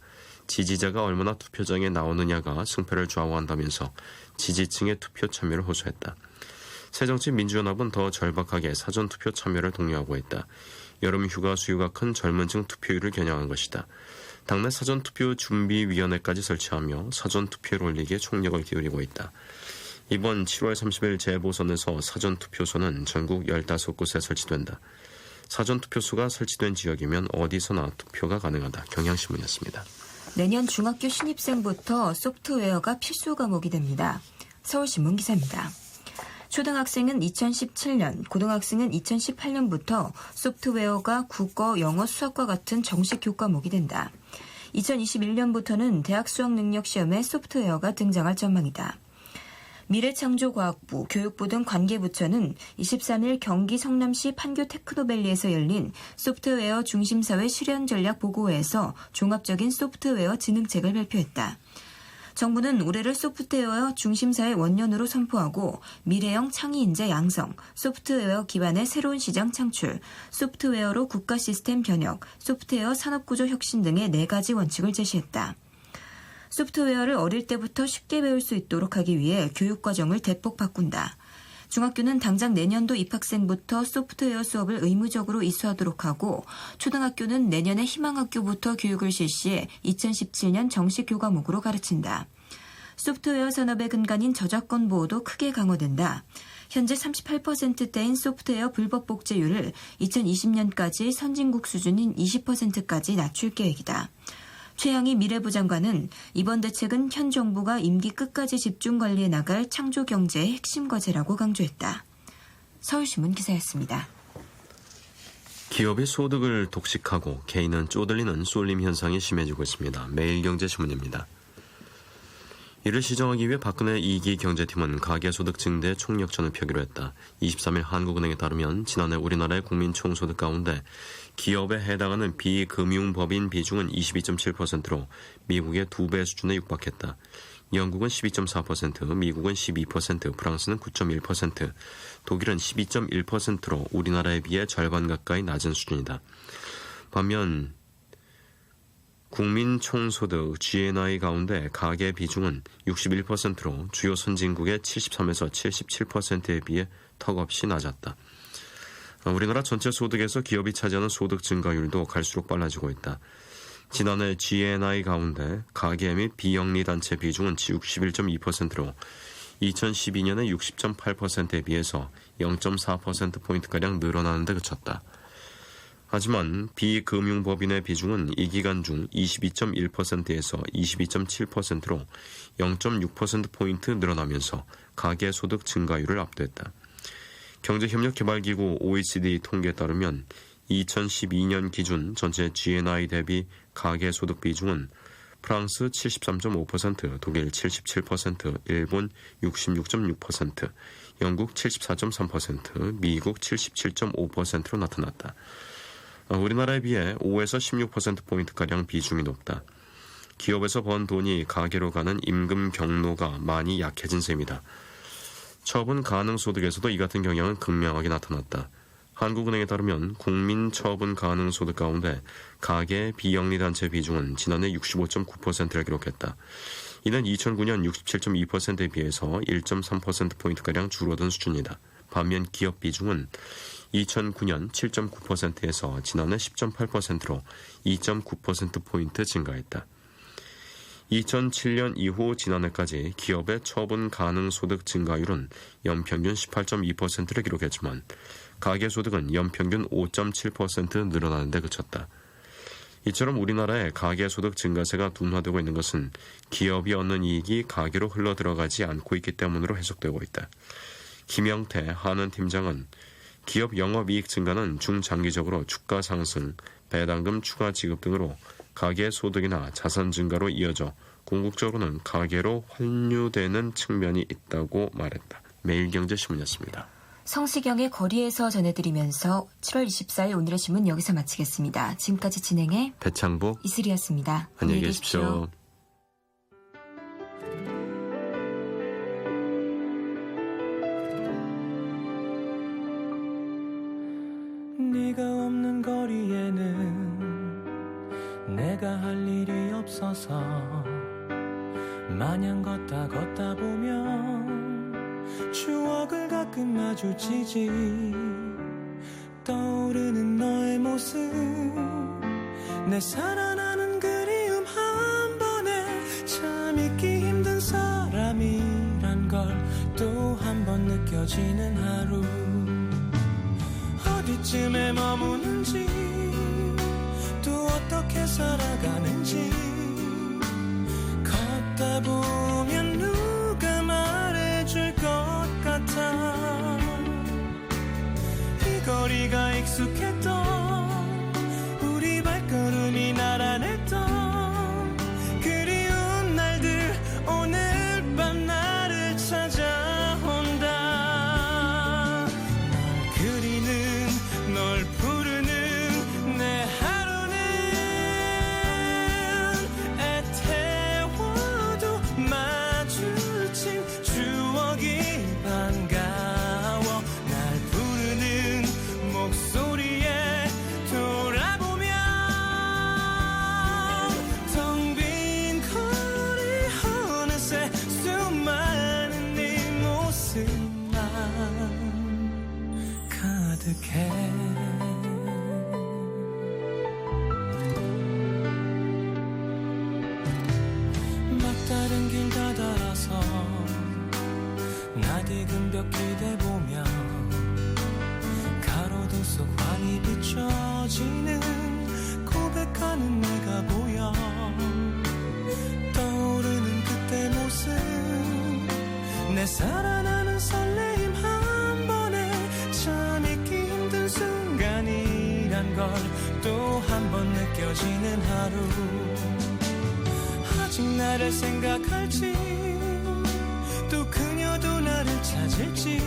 지지자가 얼마나 투표장에 나오느냐가 승패를 좌우한다면서 지지층의 투표 참여를 호소했다. 새정치민주연합은 더 절박하게 사전투표 참여를 독려하고 있다. 여름 휴가 수요가 큰 젊은층 투표율을 겨냥한 것이다. 당내 사전투표 준비위원회까지 설치하며 사전투표를 올리기에 총력을 기울이고 있다. 이번 7월 30일 재보선에서 사전투표소는 전국 15곳에 설치된다. 사전투표소가 설치된 지역이면 어디서나 투표가 가능하다. 경향신문이었습니다. 내년 중학교 신입생부터 소프트웨어가 필수 과목이 됩니다. 서울신문 기사입니다. 초등학생은 2017년, 고등학생은 2018년부터 소프트웨어가 국어, 영어, 수학과 같은 정식 교과목이 된다. 2021년부터는 대학 수학능력시험에 소프트웨어가 등장할 전망이다. 미래창조과학부, 교육부 등 관계부처는 23일 경기 성남시 판교 테크노밸리에서 열린 소프트웨어 중심사회 실현 전략 보고회에서 종합적인 소프트웨어 진흥책을 발표했다. 정부는 올해를 소프트웨어 중심사회 원년으로 선포하고 미래형 창의 인재 양성, 소프트웨어 기반의 새로운 시장 창출, 소프트웨어로 국가 시스템 변혁, 소프트웨어 산업구조 혁신 등의 4가지 원칙을 제시했다. 소프트웨어를 어릴 때부터 쉽게 배울 수 있도록 하기 위해 교육과정을 대폭 바꾼다. 중학교는 당장 내년도 입학생부터 소프트웨어 수업을 의무적으로 이수하도록 하고 초등학교는 내년에 희망학교부터 교육을 실시해 2017년 정식 교과목으로 가르친다. 소프트웨어 산업의 근간인 저작권 보호도 크게 강화된다. 현재 38%대인 소프트웨어 불법 복제율을 2020년까지 선진국 수준인 20%까지 낮출 계획이다. 최양희 미래부 장관은 이번 대책은 현 정부가 임기 끝까지 집중 관리해 나갈 창조 경제의 핵심 과제라고 강조했다. 서울신문 기사였습니다. 기업이 소득을 독식하고 개인은 쪼들리는 쏠림 현상이 심해지고 있습니다. 매일경제신문입니다. 이를 시정하기 위해 박근혜 2기 경제팀은 가계소득 증대 총력전을 펴기로 했다. 23일 한국은행에 따르면 지난해 우리나라의 국민 총소득 가운데 기업에 해당하는 비금융법인 비중은 22.7%로 미국의 2배 수준에 육박했다. 영국은 12.4%, 미국은 12%, 프랑스는 9.1%, 독일은 12.1%로 우리나라에 비해 절반 가까이 낮은 수준이다. 반면 국민 총소득 GNI 가운데 가계 비중은 61%로 주요 선진국의 73에서 77%에 비해 턱없이 낮았다. 우리나라 전체 소득에서 기업이 차지하는 소득 증가율도 갈수록 빨라지고 있다. 지난해 GNI 가운데 가계 및 비영리 단체 비중은 61.2%로 2012년의 60.8%에 비해서 0.4%포인트가량 늘어나는 데 그쳤다. 하지만 비금융법인의 비중은 이 기간 중 22.1%에서 22.7%로 0.6%포인트 늘어나면서 가계소득 증가율을 압도했다. 경제협력개발기구 OECD 통계에 따르면 2012년 기준 전체 GNI 대비 가계소득 비중은 프랑스 73.5%, 독일 77%, 일본 66.6%, 영국 74.3%, 미국 77.5%로 나타났다. 우리나라에 비해 5에서 16%포인트가량 비중이 높다. 기업에서 번 돈이 가계로 가는 임금 경로가 많이 약해진 셈이다. 처분 가능 소득에서도 이 같은 경향은 극명하게 나타났다. 한국은행에 따르면 국민 처분 가능 소득 가운데 가계 비영리단체 비중은 지난해 65.9%를 기록했다. 이는 2009년 67.2%에 비해서 1.3%포인트가량 줄어든 수준이다. 반면 기업 비중은 2009년 7.9%에서 지난해 10.8%로 2.9%포인트 증가했다. 2007년 이후 지난해까지 기업의 처분 가능 소득 증가율은 연평균 18.2%를 기록했지만 가계소득은 연평균 5.7% 늘어나는 데 그쳤다. 이처럼 우리나라의 가계소득 증가세가 둔화되고 있는 것은 기업이 얻는 이익이 가계로 흘러들어가지 않고 있기 때문으로 해석되고 있다. 김영태 한은팀장은 기업 영업이익 증가는 중장기적으로 주가 상승, 배당금 추가 지급 등으로 가계 소득이나 자산 증가로 이어져 궁극적으로는 가계로 환류되는 측면이 있다고 말했다. 매일경제신문이었습니다. 성시경의 거리에서 전해드리면서 7월 24일 오늘의 신문 여기서 마치겠습니다. 지금까지 진행해 배창복, 이슬이었습니다. 안녕히 계십시오. 네가 없는 거리에는 내가 할 일이 없어서 마냥 걷다 보면 추억을 가끔 마주치지. 떠오르는 너의 모습, 내 살아나는 그리움 한 번에 참 잊기 힘든 사람이란 걸 또 한 번 느껴지는 하루. 어디쯤에 머무는지 또 어떻게 살아가는지 걷다 보면 누가 말해줄 것 같아. 이 거리가 익숙했던 우리 발걸음이 나란했던 그리운 날들 오늘 밤 나를 찾아온다. 널 그리는 널 부르는 내 하루는 애태워도 마주친 추억이 반가워. 날 부르는 목소리에 돌아보면 텅 빈 거리 어느새 수많은 네 모습만 가득해. 막다른 길 다달아서 낯익은 벽 기대보며 가로등 속 환히 비춰지는 고백하는 내가 보여. 떠오르는 그때 모습, 내 살아나는 설레임 한 번에 참 잊기 힘든 순간이란 걸 또 한 번 느껴지는 하루. 아직 나를 생각할지 또 그녀도 나를 찾을지